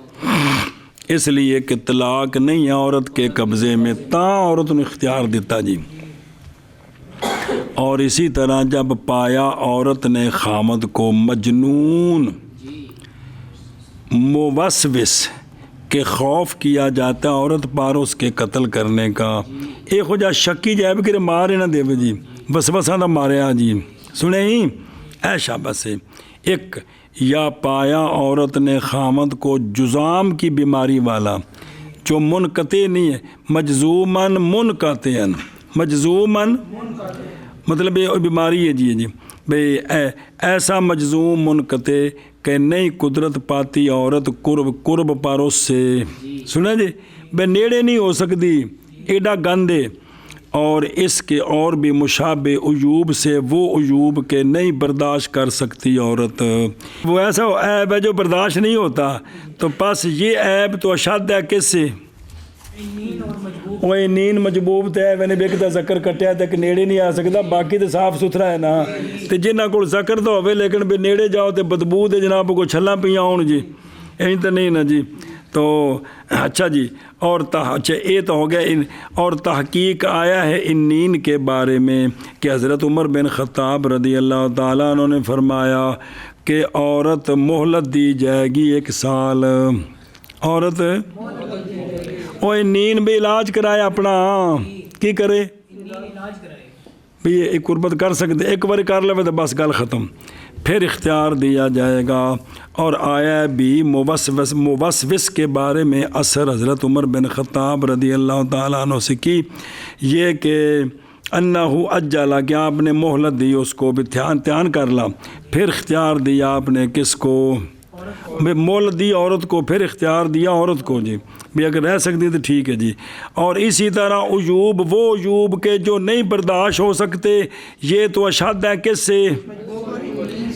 اس لیے کہ طلاق نہیں ہے عورت کے قبضے میں، تاں عورت نے اختیار دیتا جی۔ اور اسی طرح جب پایا عورت نے خامد کو مجنون موسوس کہ خوف کیا جاتا ہے عورت پر اس کے قتل کرنے کا، ایک ہو جا شکی جائے بھی کہ مارے نہ دے جی، وسوسہ نہ ماریا جی، سنیں ہی اے شاباش سے۔ ایک یا پایا عورت نے خامد کو جزام کی بیماری والا جو منقطع نہیں ہے، مجزومن منقطعن، مجزومن مطلب یہ بیماری ہے جی بھئی ایسا مجزوم منقطع کہ نہیں قدرت پاتی عورت قرب پر اس سے، سنا جی بے نیڑے نہیں ہو سکتی، ایڈا گندے، اور اس کے اور بھی مشابہ عیوب سے وہ عیوب کے نہیں برداشت کر سکتی عورت، وہ ایسا عیب ہے جو برداشت نہیں ہوتا، تو پس یہ عیب تو اشد ہے کس سے؟ وہ نین مجبوب تے میں نے بیکتا ذکر کٹیا تے کہ نیڑے نہیں آ سکتا، باقی تے صاف ستھرا ہے نا، تے جنہ کو ذکر تو ہوئے لیکن بے نیڑے جاؤ تے بدبو تے جناب کو چھلا پیاں ہون جی، این تو نہیں نا جی۔ تو اچھا جی، اور اچھا یہ تو ہو گیا، اور تحقیق آیا ہے ان نین کے بارے میں کہ حضرت عمر بن خطاب رضی اللہ تعالیٰ عنہ نے فرمایا کہ عورت مہلت دی جائے گی 1 سال، عورت اوہ نین بھی علاج کرائے اپنا، کی کرے بھی ایک قربت کر سکتے، ایک بار کر لے تو بس گل ختم، پھر اختیار دیا جائے گا۔ اور آیا بھی موسوس کے بارے میں اثر حضرت عمر بن خطاب رضی اللہ تعالیٰ عنہ سے کی، یہ کہ انہو اجلا کہ آپ نے مہلت دی اس کو بھی دھیان کر لا، پھر اختیار دیا آپ نے کس کو؟ مہلت دی عورت کو، پھر اختیار دیا عورت کو جی، بھی اگر رہ سکتی تو ٹھیک ہے جی۔ اور اسی طرح عیوب، وہ عیوب کے جو نہیں برداشت ہو سکتے، یہ تو اشد ہے کس سے؟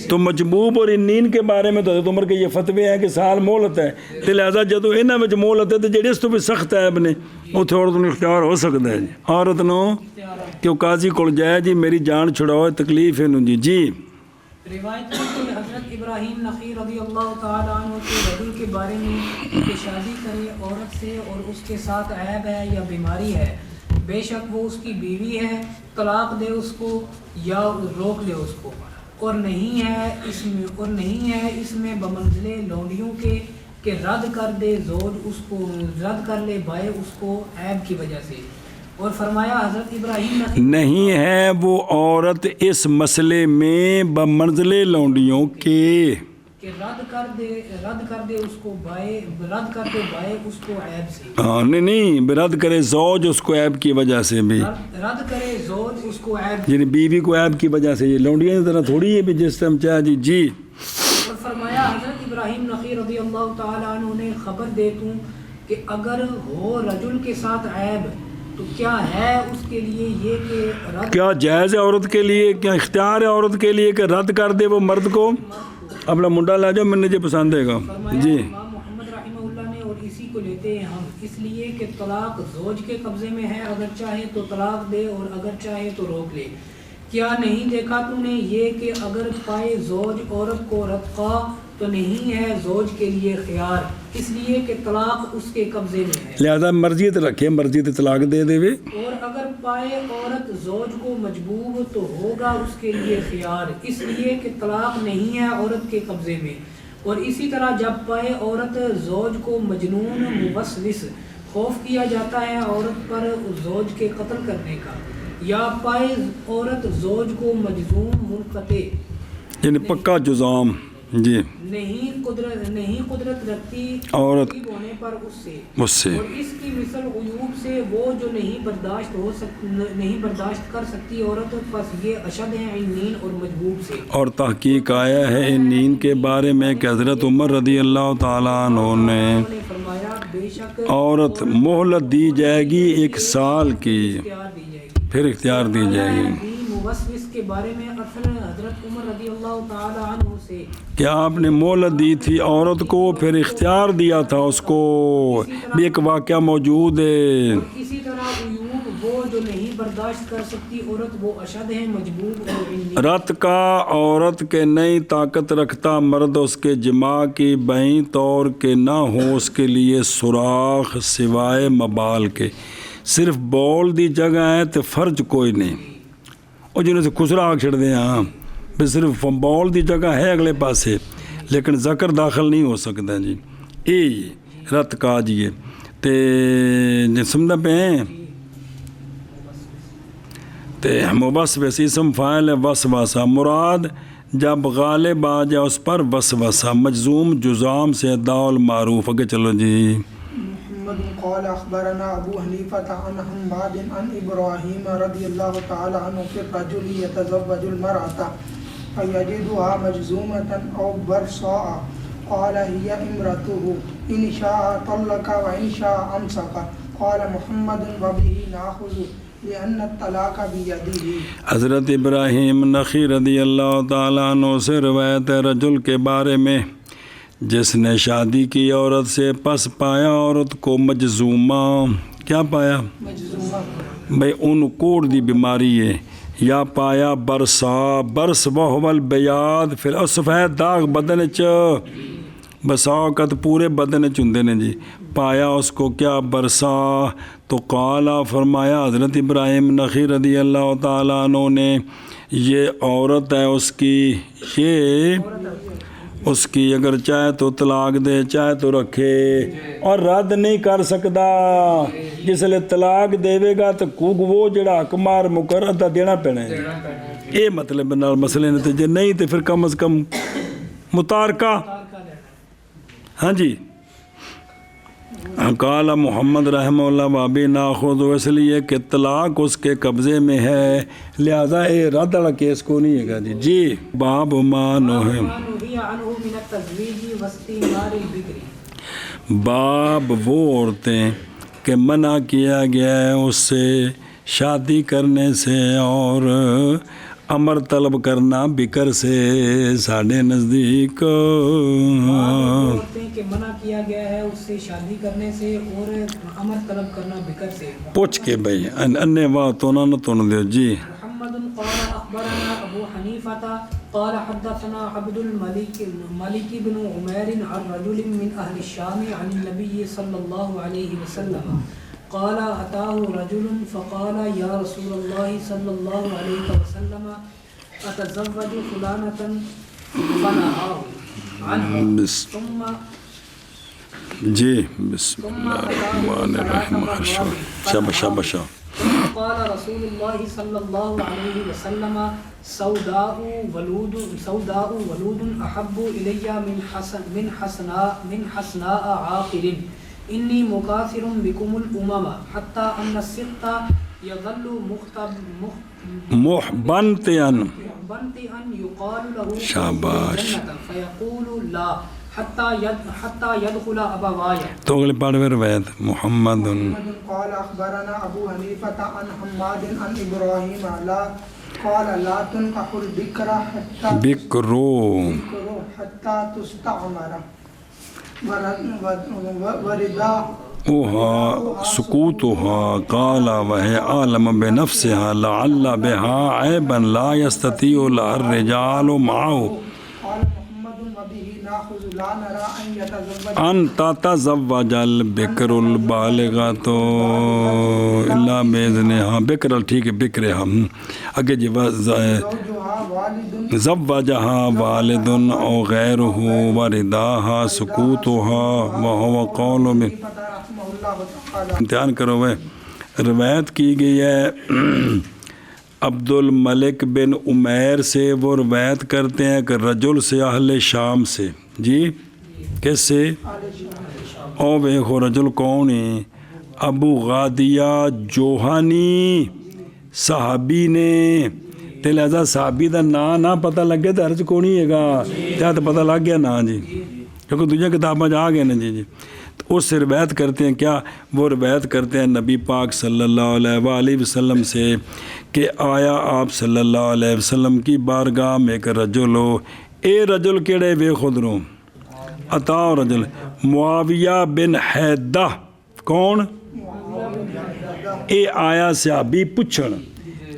تو مجبوب اور نین کے بارے میں تو حضرت عمر کے یہ فتوے ہیں کہ سال مہلت ہے، تو لہذا جدو انہاں وچ مہلت ہے تو جڑے اس تو بھی سخت عیب نے اتنے عورت نوں اختیار ہو سکتا ہے جی، عورت نوں کہ وہ قاضی کول جائے جی میری جان چھڑاؤ تکلیف ہے نوں جی۔ روایت ہے کہ حضرت ابراہیم نخعی رضی اللہ تعالیٰ عنہ کے رجل کے بارے میں کہ شادی کرے عورت سے اور اس کے ساتھ عیب ہے یا بیماری ہے، بے شک وہ اس کی بیوی ہے، طلاق دے اس کو یا روک لے اس کو، اور نہیں ہے اس میں بمنزلے لونڈیوں کے کہ رد کر دے زوج اس کو، رد کر لے بائے اس کو عیب کی وجہ سے۔ اور فرمایا حضرت ابراہیم نہیں ہے وہ عورت اس مسئلے میں بمنزلے لونڈیوں کے کہ رد کر دے اس کو بائے، رد کر دے بائے اس کو عیب سے، نہیں رد کرے زوج اس کو عیب کی وجہ سے بھی، رد کرے زوج اس کو عیب، یعنی بیوی کو عیب کی وجہ سے، یہ لونڈیاں کی طرح تھوڑی ہے بھی جس سے ہم چاہے جی۔ اور فرمایا حضرت ابراہیم نخعی رضی اللہ تعالیٰ عنہ نے خبر دے توں کہ اگر ہو رجل کے ساتھ عیب تو کیا ہے اس کے لیے یہ کہ رد، کیا جائز ہے عورت کے لیے، کیا اختیار ہے عورت کے لیے کہ رد کر دے وہ مرد کو؟ اپنا منڈا لا جاؤ، مجھے پسند ہے گا جی۔ امام محمد رحمہ اللہ نے اور اسی کو لیتے ہیں ہم، اس لیے کہ طلاق زوج کے قبضے میں ہے، اگر چاہے تو طلاق دے اور اگر چاہے تو روک لے۔ کیا نہیں دیکھا تو نے یہ کہ اگر پائے زوج عورت کو رتقا تو نہیں ہے زوج کے لیے خیار، اس لیے کہ طلاق اس کے قبضے میں ہے، لہذا مرضی تو رکھے، مرضی تو طلاق دے دے وے۔ اور اگر پائے عورت زوج کو مجبوب تو ہوگا اس کے لیے خیار، اس لیے کہ طلاق نہیں ہے عورت کے قبضے میں۔ اور اسی طرح جب پائے عورت زوج کو مجنون موسوس خوف کیا جاتا ہے عورت پر زوج کے قتل کرنے کا، یا پائے عورت زوج کو مجزوم منقطع یعنی پکا جزام جی، نہیں قدرت رکھتی عورت ہونے پر اس سے، اور اس کی مثل عیوب سے وہ جو نہیں برداشت کر سکتی عورت، پس یہ اشد ہیں ان نین اور مجبوب سے۔ اور تحقیق آیا ہے ان نین کے بارے میں کہ حضرت عمر رضی اللہ تعالیٰ عنہ نے فرمایا بے شک عورت مہلت دی جائے گی 1 سال کی، اختیار دی جائے گی، پھر اختیار دی جائے گی۔ موسوس کے بارے میں اثر حضرت عمر رضی اللہ تعالی عنہ سے کہ آپ نے مہلت دی تھی عورت کو، پھر اختیار دیا تھا اس کو، بھی ایک واقعہ موجود ہے۔ اسی طرح عیوب وہ جو نہیں برداشت برداشت کر سکتی عورت وہ اشد ہے مجبور اور عنی۔ رت کا عورت کے نہیں طاقت رکھتا مرد اس کے جماع کی بہیں طور کے نہ ہو اس کے لیے سوراخ سوائے مبال کے، صرف بول دی جگہ ہے تو فرج کوئی نہیں، اور جنہوں سے خسرا آگ چھڑ دیں ہاں بھی صرف بول دی جگہ ہے اگلے پاسے لیکن ذکر داخل نہیں ہو سکتا جی، یہ رت کا جی تے سمجھا پہ ہیں تے مبسوس اسم فاعل ہے وسوسہ، مراد جب غالب آ جائے اس پر وسوسہ، مجزوم جزام سے داول معروف۔ آگے چلو جی۔ محمد قال اخبرنا ابو حنیفہ عن حماد عن ابراہیم رضی اللہ تعالی عنہ فی الرجل یتزوج المرأة فیجدها مجزومة او برصاء قال هي امرأته ان شاء طلق وان شاء امسك قال محمد وبه ناخذ لأن الطلاق بیدہ۔ حضرت ابراہیم نخعی رضی اللہ تعالیٰ عنہ سے روایت ہے رجل کے بارے میں جس نے شادی کی عورت سے پس پایا عورت کو مجزومہ، کیا پایا بھئی ان کوڑ دی بیماری ہے، یا پایا برسا، برس وہو البیاض پھر سفید داغ بدن چ، بسا اوقات پورے بدن چندے نے جی، پایا اس کو کیا برسا، تو قالا فرمایا حضرت ابراہیم نخعی رضی اللہ تعالیٰ عنہ نے یہ عورت ہے اس کی، یہ اس کی اگر چاہے تو طلاق دے چاہے تو رکھے اور رد نہیں کر سکتا، جس لئے طلاق دے گا تو کوگ وہ جڑا حکمار مقرر تھا دینا پینا ہے، یہ مطلب نال مسئلے نتیجے نہیں تو پھر کم از کم متارکہ۔ ہاں جی، قال محمد رحمہ اللہ وابی ناخذ، اس لیے کہ طلاق اس کے قبضے میں ہے لہذا یہ رد والا کیس کو نہیں ہے گا جی۔ جی باب ما نہی باب وہ عورتیں کہ منع کیا گیا ہے اس سے شادی کرنے سے اور امر طلب کرنا بکر سے، ساڑھے نزدیک کہ منع کیا گیا ہے اس سے شادی کرنے سے اور امر طلب کرنا بکر سے۔ پوچھ کے بھئی انے واہ تو نہ تو نہ دیو جی۔ محمد قال اخبرنا ابو حنیفہ قال حدثنا عبد الملك بن عمیر عن رجل من اہل الشام عن النبي صلی اللہ علیہ وسلم قال اتاه رجل فقال یا رسول اللہ صلی اللہ علیہ وسلم اتزوج فلانة فنهاه عنه ثم جی بسم اللہ الرحمن الرحیم، شاباش قال رسول اللہ صلی اللہ علیہ وسلم سوداء ولود احب الی من حسناء عاقر انی مکاثر بکم الامم حتی ان السقط یظل محبنتیاً یقال له شاباش جنة فیقول لا حتى يدخل ابوایہ۔ تو اگلے پاڑ میں روایت محمد قال اخبرنا ابو حنیفہ عن حماد عن ابراہیم قال لا تنكح البکر بکرو حتى تستعمر وردا اوہا سکوتها قال وهي عالم بنفسها لعل بها عیبا لا يستطيع لها الرجال معه ان تتزوج البکر البالغۃ الا باذنها، بکر ٹھیک ہے بکر ہم اگے جی زوجها والد او غیرہ ورداها سکوتها وهو قول میں امتحان کرو وہ روایت کی گئی ہے عبد الملک بن عمیر سے، وہ روایت کرتے ہیں کہ رجل سے اہل شام سے، جی کس سے، او ویکھو رجل کون ہے، ابو غادیہ جوہانی صحابی نے، تے لہذا صحابی دا نا نہ پتہ لگے تو حرج کو نہیں ہے گا، کیا تو پتہ لگ گیا نا جی، کیونکہ دوسرے کتابیں جا گئے نا جی اس سے روایت کرتے ہیں کیا، وہ روایت کرتے ہیں نبی پاک صلی اللہ علیہ وآلہ وسلم سے کہ آیا آپ صلی اللہ علیہ وسلم کی بارگاہ میں ایک رجل ہو، اے رجل کیڑے وے خود رو عطا رجل معاویہ بن حیدہ، کون اے آیا صحابی پوچھن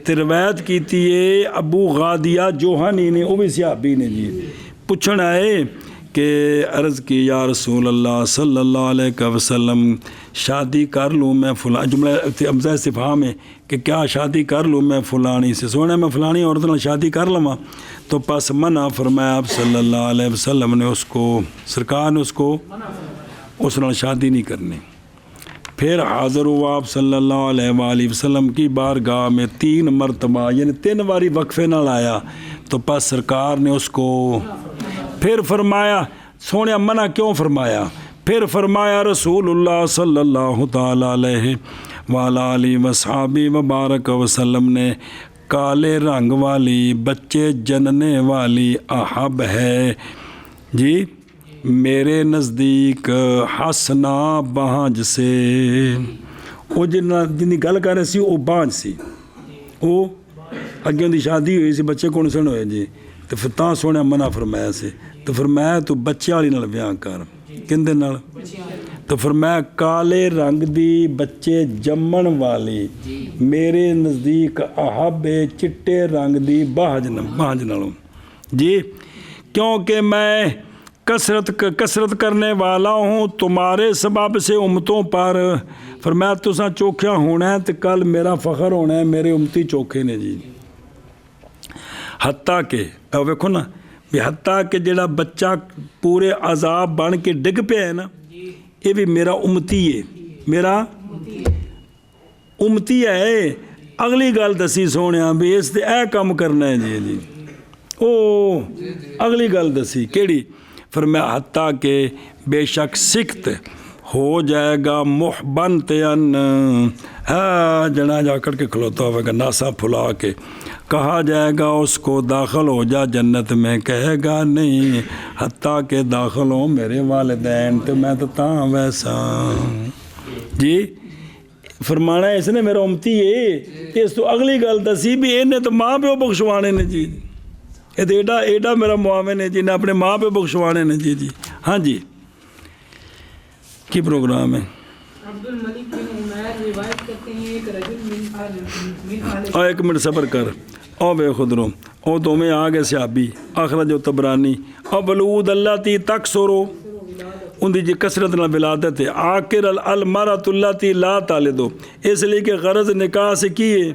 تے روایت کیتی ہے ابو غادیہ جوہانی نے، وہ بھی صحابی نے جی، پوچھن آئے کہ عرض کی یا رسول اللہ صلی اللہ علیہ وسلم شادی کر لوں میں فلاں، جملہ حمزہ استفہام ہے کہ کیا شادی کر لوں میں فلانی سے، سونے میں فلانی عورت نال شادی کر لواں، تو پس منع فرمایا آپ صلی اللہ علیہ وسلم نے، اس کو سرکار نے اس کو اس نال شادی نہیں کرنی۔ پھر حاضر ہوا آپ صلی اللہ علیہ وآلہ وسلم کی بارگاہ میں 3 مرتبہ، یعنی 3 باری وقفے نال آیا، تو پس سرکار نے اس کو پھر فرمایا، سونے منع کیوں فرمایا؟ پھر فرمایا رسول اللہ صلی اللہ تعالیٰ علیہ وآلہ وصحبہ وبارک وسلم نے کالے رنگ والی بچے جننے والی احب ہے جی میرے نزدیک حسنا بانج سے۔ وہ جن گل کر رہے سی وہ بانج سی، وہ اگے دی شادی ہوئی سی، بچے کون سن ہوئے جی، تو پھر تاں سونے منع فرمایا سے، تو فرمایا تو بچے والی نال بیاہ کر، کندے نال؟ تو فرمایا کالے رنگ دی بچے جمن والی میرے نزدیک احب چٹے رنگ دی بانج نالوں جی، کیونکہ میں کثرت کرنے والا ہوں تمہارے سبب سے امتوں پر۔ فرمایا تساں چوکھا ہونا ہے تو کل میرا فخر ہونا ہے، میرے امتی چوکھے نے جی۔ حتیٰ کہ ویکھو نا بھی حتیٰ کہ جڑا بچہ پورے عذاب بن کے ڈگ پیا ہے نا، یہ بھی میرا امتی ہے، میرا امتی ہے۔ اگلی گل دسی سونے بھی اس تے اے کام کرنا ہے جی جی، او اگلی گل دسی کیڑی؟ فرمایا حتیٰ کہ بے شک سکت ہو جائے گا محبن تین، جنا جا کر کے کھلوتا ہوئے گا ناسا پھلا کے، کہا جائے گا اس کو داخل ہو جا جنت میں، کہے گا نہیں حتیٰ کہ داخل ہوں میرے والدین، تو میں تو تاں ویسا جی۔ فرمانا اس نے میرا امتی ہے، اس تو اگلی گل دسی بھی انہیں تو ماں پیو بخشوانے نے جی، یہ ایڈا میرا معاون ہے جی نے اپنے ماں پہ بخشوانے نے جی جی۔ ہاں جی کی پروگرام ہے؟ عبد الملک بن عمیر روایت کرتے ہیں ایک رجل من ایک منٹ صبر کر، او بے خدرو او تمہیں آگے صحابی اخرج و تبرانی او بلود اللہ تی تک سورو ان دی جی کثرت نہ ولادت ہے، آخر المرات اللہ تی لا تالدو، اس لیے کہ غرض نکاح سے کی ہے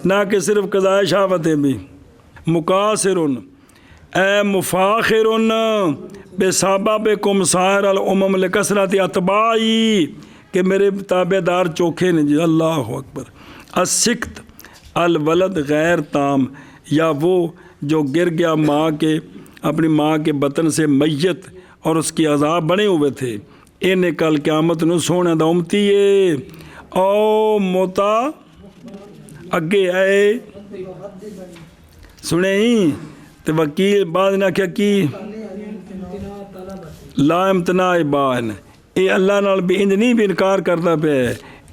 نہ کہ صرف قضاء شہوتیں بھی۔ مقاصرن اے مفاخرن بسببکم سائر الامم لکثرت اتباعی، کہ میرے تابع دار چوکھے نے جی۔ اللہ اکبر۔ السکت الولد غیر تام، یا وہ جو گر گیا ماں کے اپنی ماں کے بطن سے میت اور اس کی عذاب بنے ہوئے تھے، انہیں کل قیامت نو سونے دا امتی ہے۔ او موتا اگے آئے سنے ہی تو وکیل بعد نے کیا کی لا امتناع بان، اے اللہ نال بھی انج نہیں بھی انکار کرتا پہ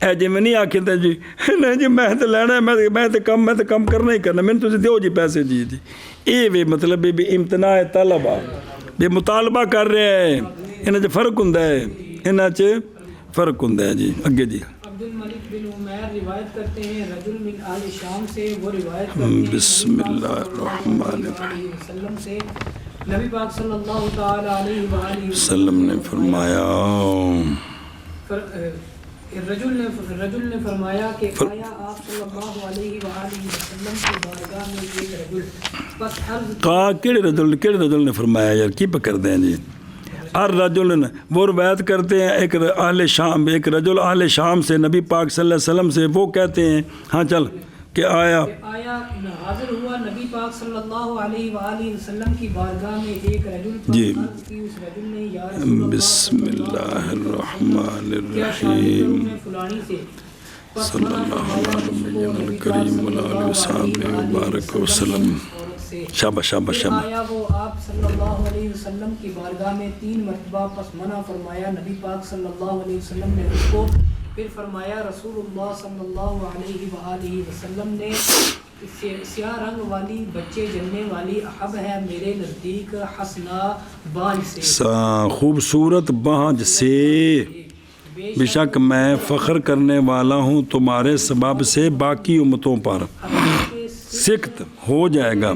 اے جی میں نہیں آکھتا جی نہیں جی میں تو لینا ہے، میں تو کم کرنا ہی کرنا، میں نے تجھے دیو جی پیسے جی جی، اے بھی مطلب بھی امتناع طلبہ بھی مطالبہ کر رہے ہیں، انہاں چ فرق ہوندا ہے، انہاں چ فرق ہوندا ہے جی۔ اگے جی عبد الملک بن عمیر روایت کرتے ہیں رجل من آل شام سے، وہ روایت کرتے ہیں بسم اللہ الرحمن الرحیم وسلم سے، نبی پاک صلی اللہ تعالی علیہ وآلہ وسلم نے فرمایا رجل نے فرمایا کہ آیا آپ صلی اللہ علیہ وآلہ وسلم کی بارگاہ میں ایک رجل، بس عرض کیڑے رجل نے فرمایا یار کی پکڑ دیں جی؟ الرجل وہ روایت کرتے ہیں ایک رجل اہل شام سے نبی پاک صلی اللہ علیہ وسلم سے، وہ کہتے ہیں ہاں چل کہ آیا حاضر ہوا نبی پاک صلی اللہ علیہ وآلہ وسلم کی بارگاہ میں ایک رجل، جی اس رجل نے یا رسول اللہ بسم اللہ الرحمن الرحیم صلی اللہ علیہ الکریم وعلیہ وسلم وبارک وسلم۔ شاباش شاباش شاباش۔ آیا وہ آپ صلی اللہ علیہ وسلم کی بارگاہ میں 3 مرتبہ، پس منع فرمایا نبی پاک صلی اللہ علیہ وسلم نے اس کو، پھر فرمایا رسول اللہ صلی اللہ علیہ وآلہ وسلم نے سیاہ رنگ والی بچے جننے والی احب ہے میرے نزدیک حسنا بانج سے، خوبصورت بانج سے بے شک میں فخر کرنے والا ہوں تمہارے سبب سے باقی امتوں پر سکت ہو جائے گا.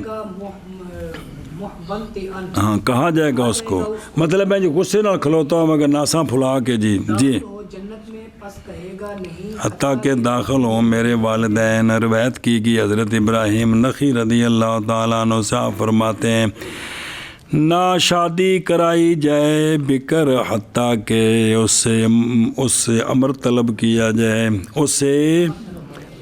ہاں کہا جائے گا اس کو، مطلب ہے جو غصے نہ کھلوتا ہوں مگر ناساں پھلا کے جی جنت میں پس کہے گا نہیں حتیٰ کہ داخل ہوں میرے والدین. روایت کی گئی حضرت ابراہیم نخعی رضی اللہ تعالیٰ عنہ سے آپ فرماتے ہیں نہ شادی کرائی جائے بکر حتیٰ کہ اس سے امر طلب کیا جائے، اس سے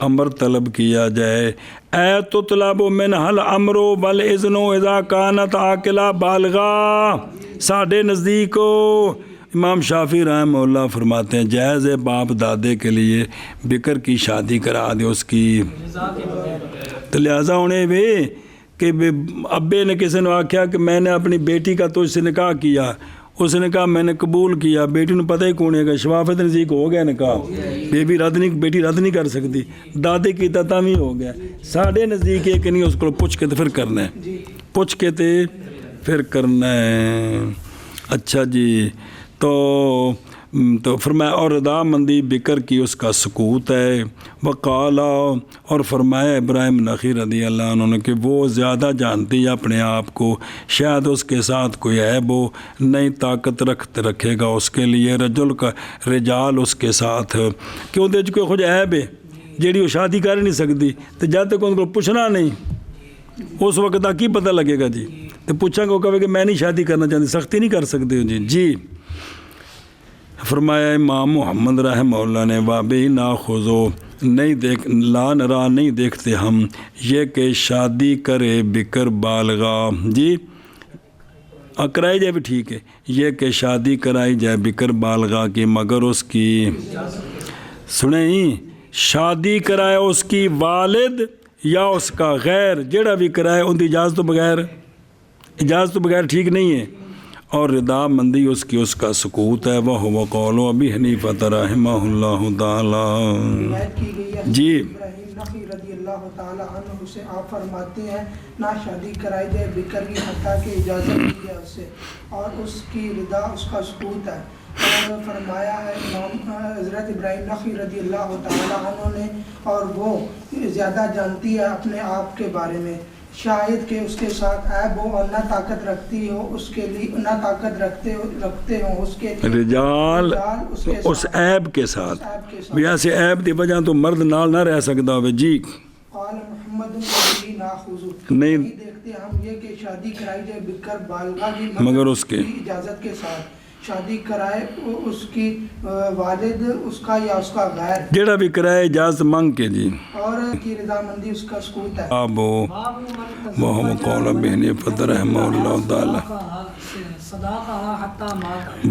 امر طلب کیا جائے. اے تطلب منہ الامر والاذن اذا کانت عاقلہ بالغہ. ساڈے نزدیک امام شافعی رحمہ اللہ فرماتے ہیں جائز ہے باپ دادے کے لیے بکر کی شادی کرا دے اس کی. تو لہٰذا انہیں بھی کہ ابے نے کسی نے آخیا کہ میں نے اپنی بیٹی کا تجھ سے نکاح کیا، اس نے کہا میں نے قبول کیا، بیٹی نے پتہ ہی کون ہے گا شفافت نزدیک ہو گیا نکاح، بیٹی رد نہیں کر سکتی، دادے کی تتامی ہو گیا. ساڑھے نزدیک ہے کہ نہیں اس کو پوچھ کے تو پھر کرنا ہے، پوچھ کے تے پھر کرنا ہے. اچھا جی تو فرمایا اور رضا مندی بکر کی اس کا سکوت ہے. وقالا اور فرمایا ابراہیم نخعی رضی اللہ عنہ نے کہ وہ زیادہ جانتی ہے اپنے آپ کو، شاید اس کے ساتھ کوئی عیب ہو، نئی طاقت رکھے گا اس کے لیے رجال اس کے ساتھ کہ اندر کوئی خود عیب ہے جیڑی وہ شادی کر نہیں سکتی. تو جب تک ان کو پوچھنا نہیں اس وقت تک کی پتہ لگے گا جی. تو پوچھا گا وہ کہے کہ میں نہیں شادی کرنا چاہتی، سختی نہیں کر سکتے ہو جی. فرمایا امام محمد رحمہ اللہ نے وابی ناخذو نہیں دیکھتے ہم یہ کہ شادی کرے بکر بالغا جی کرائی جائے بھی ٹھیک ہے، یہ کہ شادی کرائی جائے بکر بالغا کی مگر اس کی سنیں شادی کرائے اس کی والد یا اس کا غیر جڑا بھی کرائے ان کی اجازت تو بغیر ٹھیک نہیں ہے. اور رضا مندی اس کی اس کا سکوت ہے. وہ قول ابی حنیفہ رحمہ اللہ تعالی جی. ابراہیم نخعی رضی اللہ تعالی عنہ سے آپ فرماتے ہیں نہ شادی کرائی جائے بکر کی حتیٰ کہ اجازت دی جائے اس سے، اور اس کی رضا اس کا سکوت ہے. اور فرمایا ہے امام حضرت ابراہیم نخعی رضی اللہ تعالی عنہ نے اور وہ زیادہ جانتی ہے اپنے آپ کے بارے میں، شاید کہ اس کے ساتھ عیب ہو اور نہ طاقت رکھتی ہو اس کے لیے، نہ طاقت رکھتے ہوں اس کے لیے رجال اس عیب کے ساتھ بھی ایسے عیب دی وجہ تو مرد نال نہ رہ سکتا ہوئے جی. قال محمد نبی ناخذو نہیں دیکھتے ہم یہ کہ شادی کرائی جائے بکر بالغہ کی مگر اس کے اجازت کے ساتھ، شادی کرائے اس کی والد اس کا یا اس کا غیر جڑا بھی کرائے اجازت مانگ کے جی، اور کی رضا مندی اس کا سکوت ہے. وہ قول بہنی فتح رحمہ اللہ تعالی.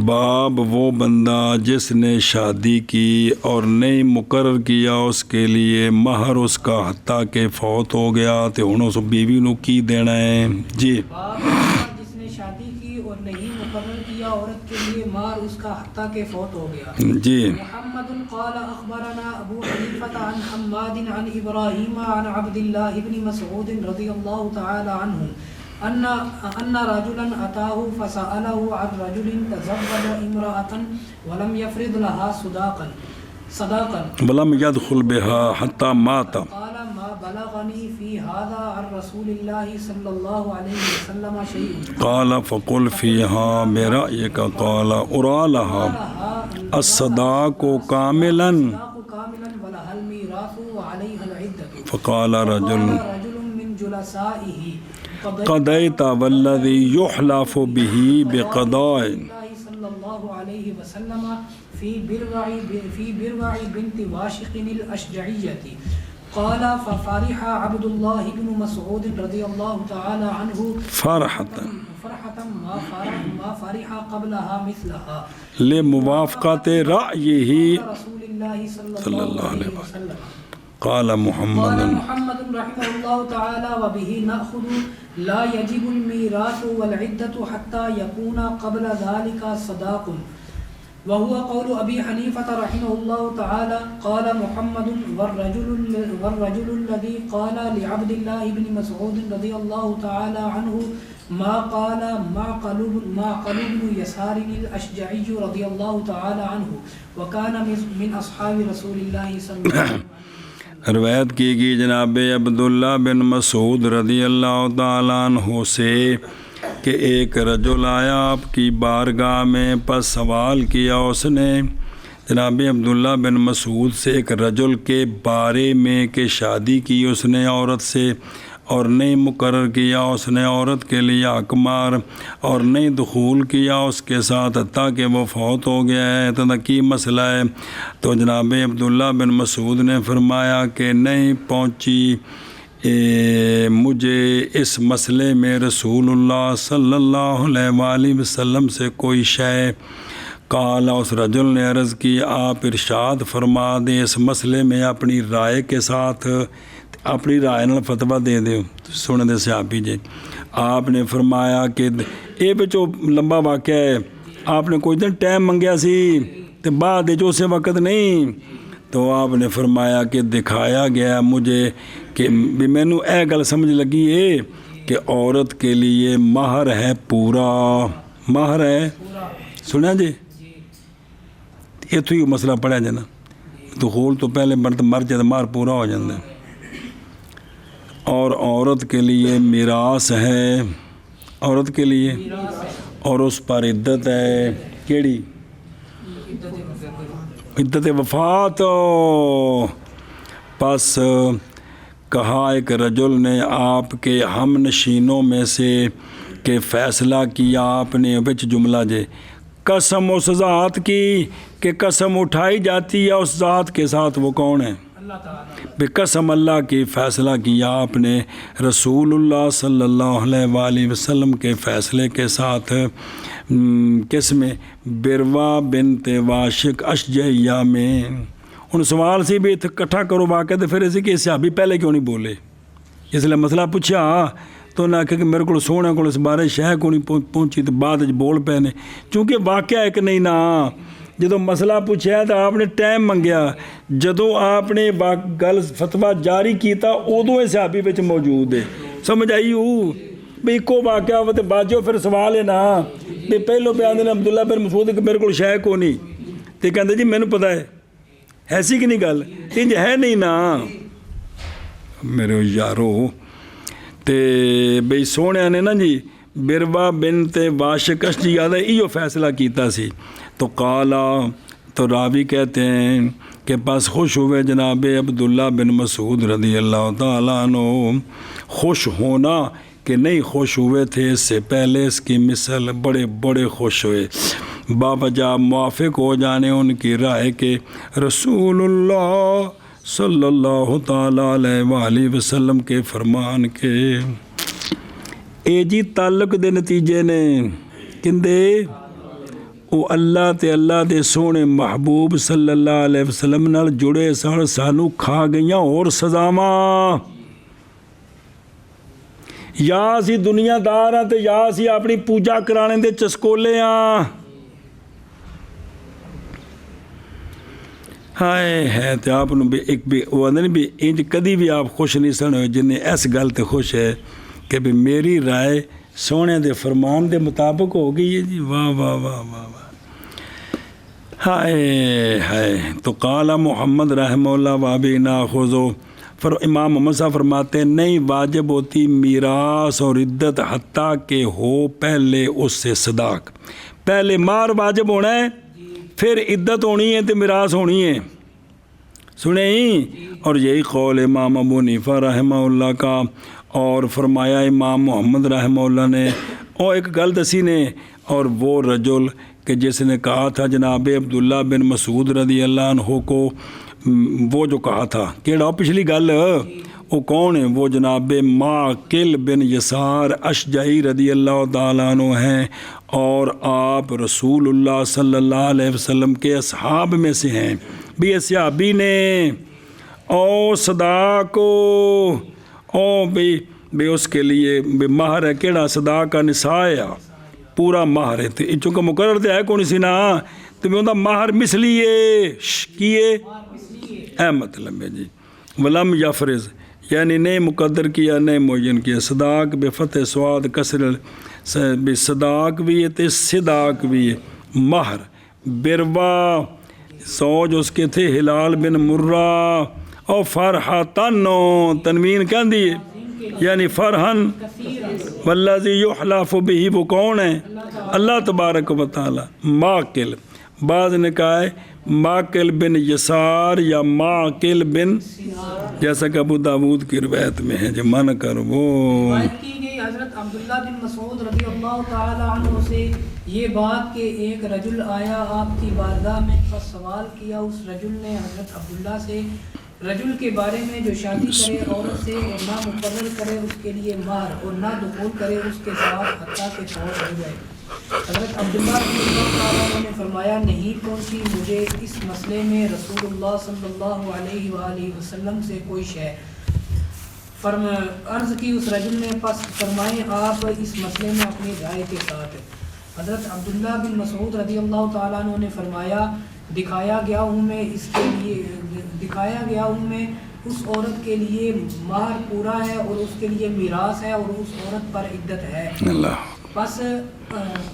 باب وہ بندہ جس نے شادی کی اور نہیں مقرر کیا اس کے لیے مہر اس کا حتیٰ کہ فوت ہو گیا تو ہن اس بیوی نو کی دینا ہے جی. جس نے شادی کی اور نہیں مقرر کیا عورت کے لیے مہر اس کا حتیٰ کہ فوت ہو گیا جی. محمد قال اخبرنا ابو حنیفہ عن حماد عن ابراہیم عن عبد اللہ بن مسعود رضی اللہ تعالی عنہ ان رجلا اتاه فسأله عن رجل تزوج امرأة ولم يفرض لها صداقا ولم يدخل بها حتى مات. قال ما بلغني في هذا عن رسول الله صلى الله عليه وسلم شيء. قال فقل فيها برأيك. قال أرى لها الصداق كاملا ولها الميراث وعليها العدة. فقال رجل من جلسائه قضيت والذي يحلف به بقضاء صلى الله عليه وسلم في برع بنت واشق الأشجعية. قال ففرح عبد الله بن مسعود رضي الله تعالى عنه فرحة ما فرح قبلها مثلها لموافقة رأيه رسول الله صلى الله عليه وسلم. قال محمد رحمه الله تعالى وبه نأخذ لا يجب الميراث والعدة حتى يكون قبل ذلك صداق، وهو قول أبي حنيفة رحمه الله تعالى. قال محمد والرجل الذي قال لعبد الله بن مسعود رضي الله تعالى عنه ما قال معقل بن يسار الأشجعي رضي الله تعالى عنه وكان من أصحاب رسول الله صلى الله عليه وسلم. روایت کی گئی جناب عبداللہ بن مسعود رضی اللہ تعالیٰ عنہ سے کہ ایک رجل آیا آپ کی بارگاہ میں، پس سوال کیا اس نے جناب عبداللہ بن مسعود سے ایک رجل کے بارے میں کہ شادی کی اس نے عورت سے اور نہیں مقرر کیا اس نے عورت کے لیے اقمار اور نہیں دخول کیا اس کے ساتھ حتیٰ کہ وہ فوت ہو گیا ہے، تو کی مسئلہ ہے؟ تو جناب عبداللہ بن مسعود نے فرمایا کہ نہیں پہنچی مجھے اس مسئلے میں رسول اللہ صلی اللہ علیہ وآلہ وسلم سے کوئی شے۔ قال، اس رجل نے عرض کی آپ ارشاد فرما دیں اس مسئلے میں اپنی رائے کے ساتھ، اپنی رائے نال فتویٰ دے دے سن دے صحابی جی۔ آپ نے فرمایا کہ یہ بچو لمبا واقعہ ہے، آپ نے کوئی دن ٹائم منگیا سی تو بعد جو اسے وقت نہیں، تو آپ نے فرمایا کہ دکھایا گیا مجھے کہ بھی مینو اے گل سمجھ لگی ہے کہ عورت کے لیے مہر ہے پورا، مہر ہے سنیا جی، اتوں ہی مسئلہ پڑھیا جانا، دخول تو پہلے مرد مر جائے تو مہر پورا ہو جاتا ہے، اور عورت کے لیے میراث ہے، عورت کے لیے، اور اس پر عدت ہے، کیڑی عدت وفات۔ پس کہا ایک رجل نے آپ کے ہم نشینوں میں سے کہ فیصلہ کیا آپ نے وچ جملہ جے قسم اس ذات کی کہ قسم اٹھائی جاتی ہے اس ذات کے ساتھ، وہ کون ہے؟ بے قسم اللہ کی فیصلہ کیا آپ نے رسول اللہ صلی اللہ علیہ وآلہ وسلم کے فیصلے کے ساتھ، کس میں؟ بروا بنت واشق اشجعیہ میں۔ ان سوال سے بھی اکٹھا کرو واقعہ، تو پھر اسی کہ صحابی پہلے کیوں نہیں بولے؟ اس لیے مسئلہ پوچھا تو نہ کہ میرے کو سونے کو اس بارے شہ کو نہیں پہنچی تو بعد بول پے نے، چونکہ واقعہ ایک نہیں نا۔ جدو مسئلہ پوچھا تو آپ نے ٹائم منگیا، جدو آپ نے گل فتویٰ جاری کیتا ادو یہ صحابی بچ موجود ہے، سمجھ آئی ہو بھی ایکو واقعہ ہو تو باجو پھر سوال ہے نا بھی پہلو پہ آدھے عبداللہ بن مسعود کہ میرے کو شے کو نہیں، تو کہتے جی مینوں پتہ ہے، ایسی کہ نہیں گل انج ہے نہیں نا میرے یارو۔ تے بھئی سونے نے نا جی بروا بنت واشق اشجعیہ دا ایو فیصلہ کیتا سی، تو قالا، تو راوی کہتے ہیں کہ پس خوش ہوئے جناب عبداللہ بن مسعود رضی اللہ تعالیٰ عنہ، خوش ہونا کہ نہیں خوش ہوئے تھے اس سے پہلے اس کی مثل، بڑے بڑے خوش ہوئے باوجہ موافق ہو جانے ان کی رائے کے رسول اللہ صلی اللہ تعالیٰ علیہ وآلہ وسلم کے فرمان کے۔ اے جی تعلق دے نتیجے نے کندے وہ اللہ تے اللہ دے سونے محبوب صلی اللہ علیہ وسلم نال جڑے سن، سانو کھا گئیاں اور سزاواں، یا اسی دنیا دار ہاں تے یا اسی اپنی پوجا کرانے دے چسکولے ہاں۔ ہائے ہے تو آپ ایک بھی وہ آدھے نہیں بھی انج کدی بھی آپ خوش نہیں سن ہوئے جنہیں ایس گل تے خوش ہے کہ بھی میری رائے سونے دے فرمان دے مطابق ہو گئی ہے جی، واہ واہ واہ واہ واہ، ہائے ہائے۔ تو قال محمد رحمہ اللہ وابی ناخذو، امام محمد صاحب فرماتے ہیں نہیں واجب ہوتی میراث اور عدت حتیٰ کہ ہو پہلے اس سے صداق، پہلے مہر واجب ہونا ہے، پھر عدت ہونی ہے تو میراث ہونی ہے، سنیں۔ اور یہی قول امام ابو حنیفہ رحمہ اللہ کا، اور فرمایا امام محمد رحمہ اللہ نے، اور ایک گل دسی نے، اور وہ رجل کہ جس نے کہا تھا جناب عبداللہ بن مسعود رضی اللہ عنہ کو، وہ جو کہا تھا کیڑا پچھلی گل، وہ کون ہے؟ وہ جناب معقل بن یسار اشجعی رضی اللہ تعالیٰ عنہ ہیں، اور آپ رسول اللہ صلی اللہ علیہ وسلم کے اصحاب میں سے ہیں، بھی صحابی نے او صداق او بھی اس کے لیے بھی مہر ہے، کیڑا صداق کا نساء ہے، پورا مہر ہے، تو چونکہ مقرر تو ہے کون سی نا، تو میں انہوں مہر مثلی ہے کیے اے مطلب ہے جی، ولم یفرض یعنی نہیں مقدر کیا نہیں معین کیا. صداق بفتح سواد کسر صداق بھی ہے تو صداق بھی ہے. مہر بروا زوج اس کے تھے ہلال بن مرہ اور فرحتن تنوین کہہ دیے یعنی فرحن والذی یحلف بہ وہ کون ہے اللہ تبارک و تعالی. ماقل بعض نے کہا ہے ماقل بن یسار یا ماقل بن جیسا کہ ابو داود کی روایت میں ہے جو من کر وہ روایت کی گئی حضرت عبداللہ بن مسعود رضی اللہ تعالی عنہ سے یہ بات کہ ایک رجل آیا آپ کی بارگاہ میں پس سوال کیا. اس رجل نے حضرت عبداللہ سے رجل کے بارے میں جو شادی کرے عورت سے اور نہ مقرر کرے اس کے لیے مہر اور نہ دخول کرے اس کے ساتھ حتیٰ کہ فوت ہو جائے. حضرت عبداللہ رضی اللہ تعالیٰ عنہ نے فرمایا نہیں پہنچی مجھے اس مسئلے میں رسول اللہ صلی اللہ علیہ وآلہ وسلم سے کوئی شے. عرض کی اس رجل نے پس فرمائے آپ اس مسئلے میں اپنی رائے کے ساتھ. حضرت عبداللہ بن مسعود رضی اللہ تعالیٰ عنہ نے فرمایا دکھایا گیا ہوں میں اس عورت کے لیے مہر پورا ہے اور اس کے لیے میراث ہے اور اس عورت پر عدت ہے. پس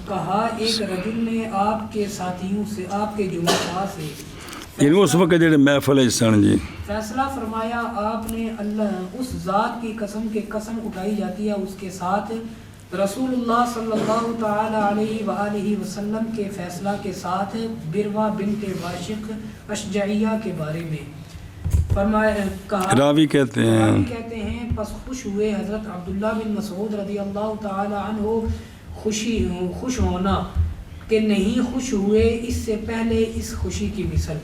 کہا ایک رجل نے آپ کے ساتھیوں سے آپ کے جمعہ سے یعنی اس وقت جڑے محفل ہے سن جی فیصلہ فرمایا آپ نے اللہ اس ذات کی قسم کے قسم اٹھائی جاتی ہے اس کے ساتھ رسول اللہ صلی اللہ تعالی علیہ وآلہ وسلم کے فیصلہ کے ساتھ بروا بنت واشق اشجعیہ کے بارے میں. فرمایا کہا راوی کہتے ہیں پس خوش ہوئے حضرت عبداللہ بن مسعود رضی اللہ تعالی عنہ خوش ہونا کہ نہیں خوش ہوئے اس سے پہلے اس خوشی کی مثل.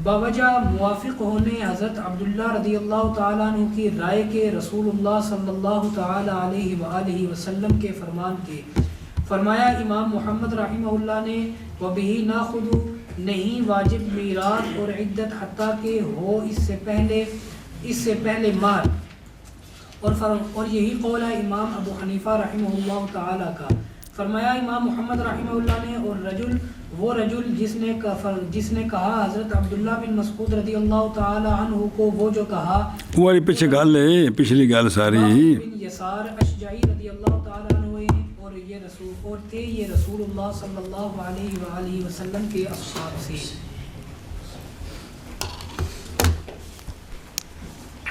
باوجہ موافق ہونے حضرت عبداللہ رضی اللہ تعالیٰ عنہ کی رائے کے رسول اللہ صلی اللہ تعالیٰ علیہ وآلہ وسلم کے فرمان کے. فرمایا امام محمد رحمہ اللہ نے وَبِهِ نَاخُذُ نہیں واجب میراث اور عدت حتیٰ کہ ہو اس سے پہلے مال. اور یہی قول ہے امام ابو حنیفہ رحمہ اللہ تعالیٰ کا. فرمایا امام محمد رحمہ اللہ نے اور وہ رجل جس نے کہا حضرت عبداللہ بن مسعود رضی اللہ تعالی عنہ کو وہ جو کہا وہ پیچھے گل ہے پچھلی گل ساری بن یسار اشجعی رضی اللہ تعالی عنہ اور یہ رسول اللہ صلی اللہ علیہ وآلہ وسلم کے اصحاب سے.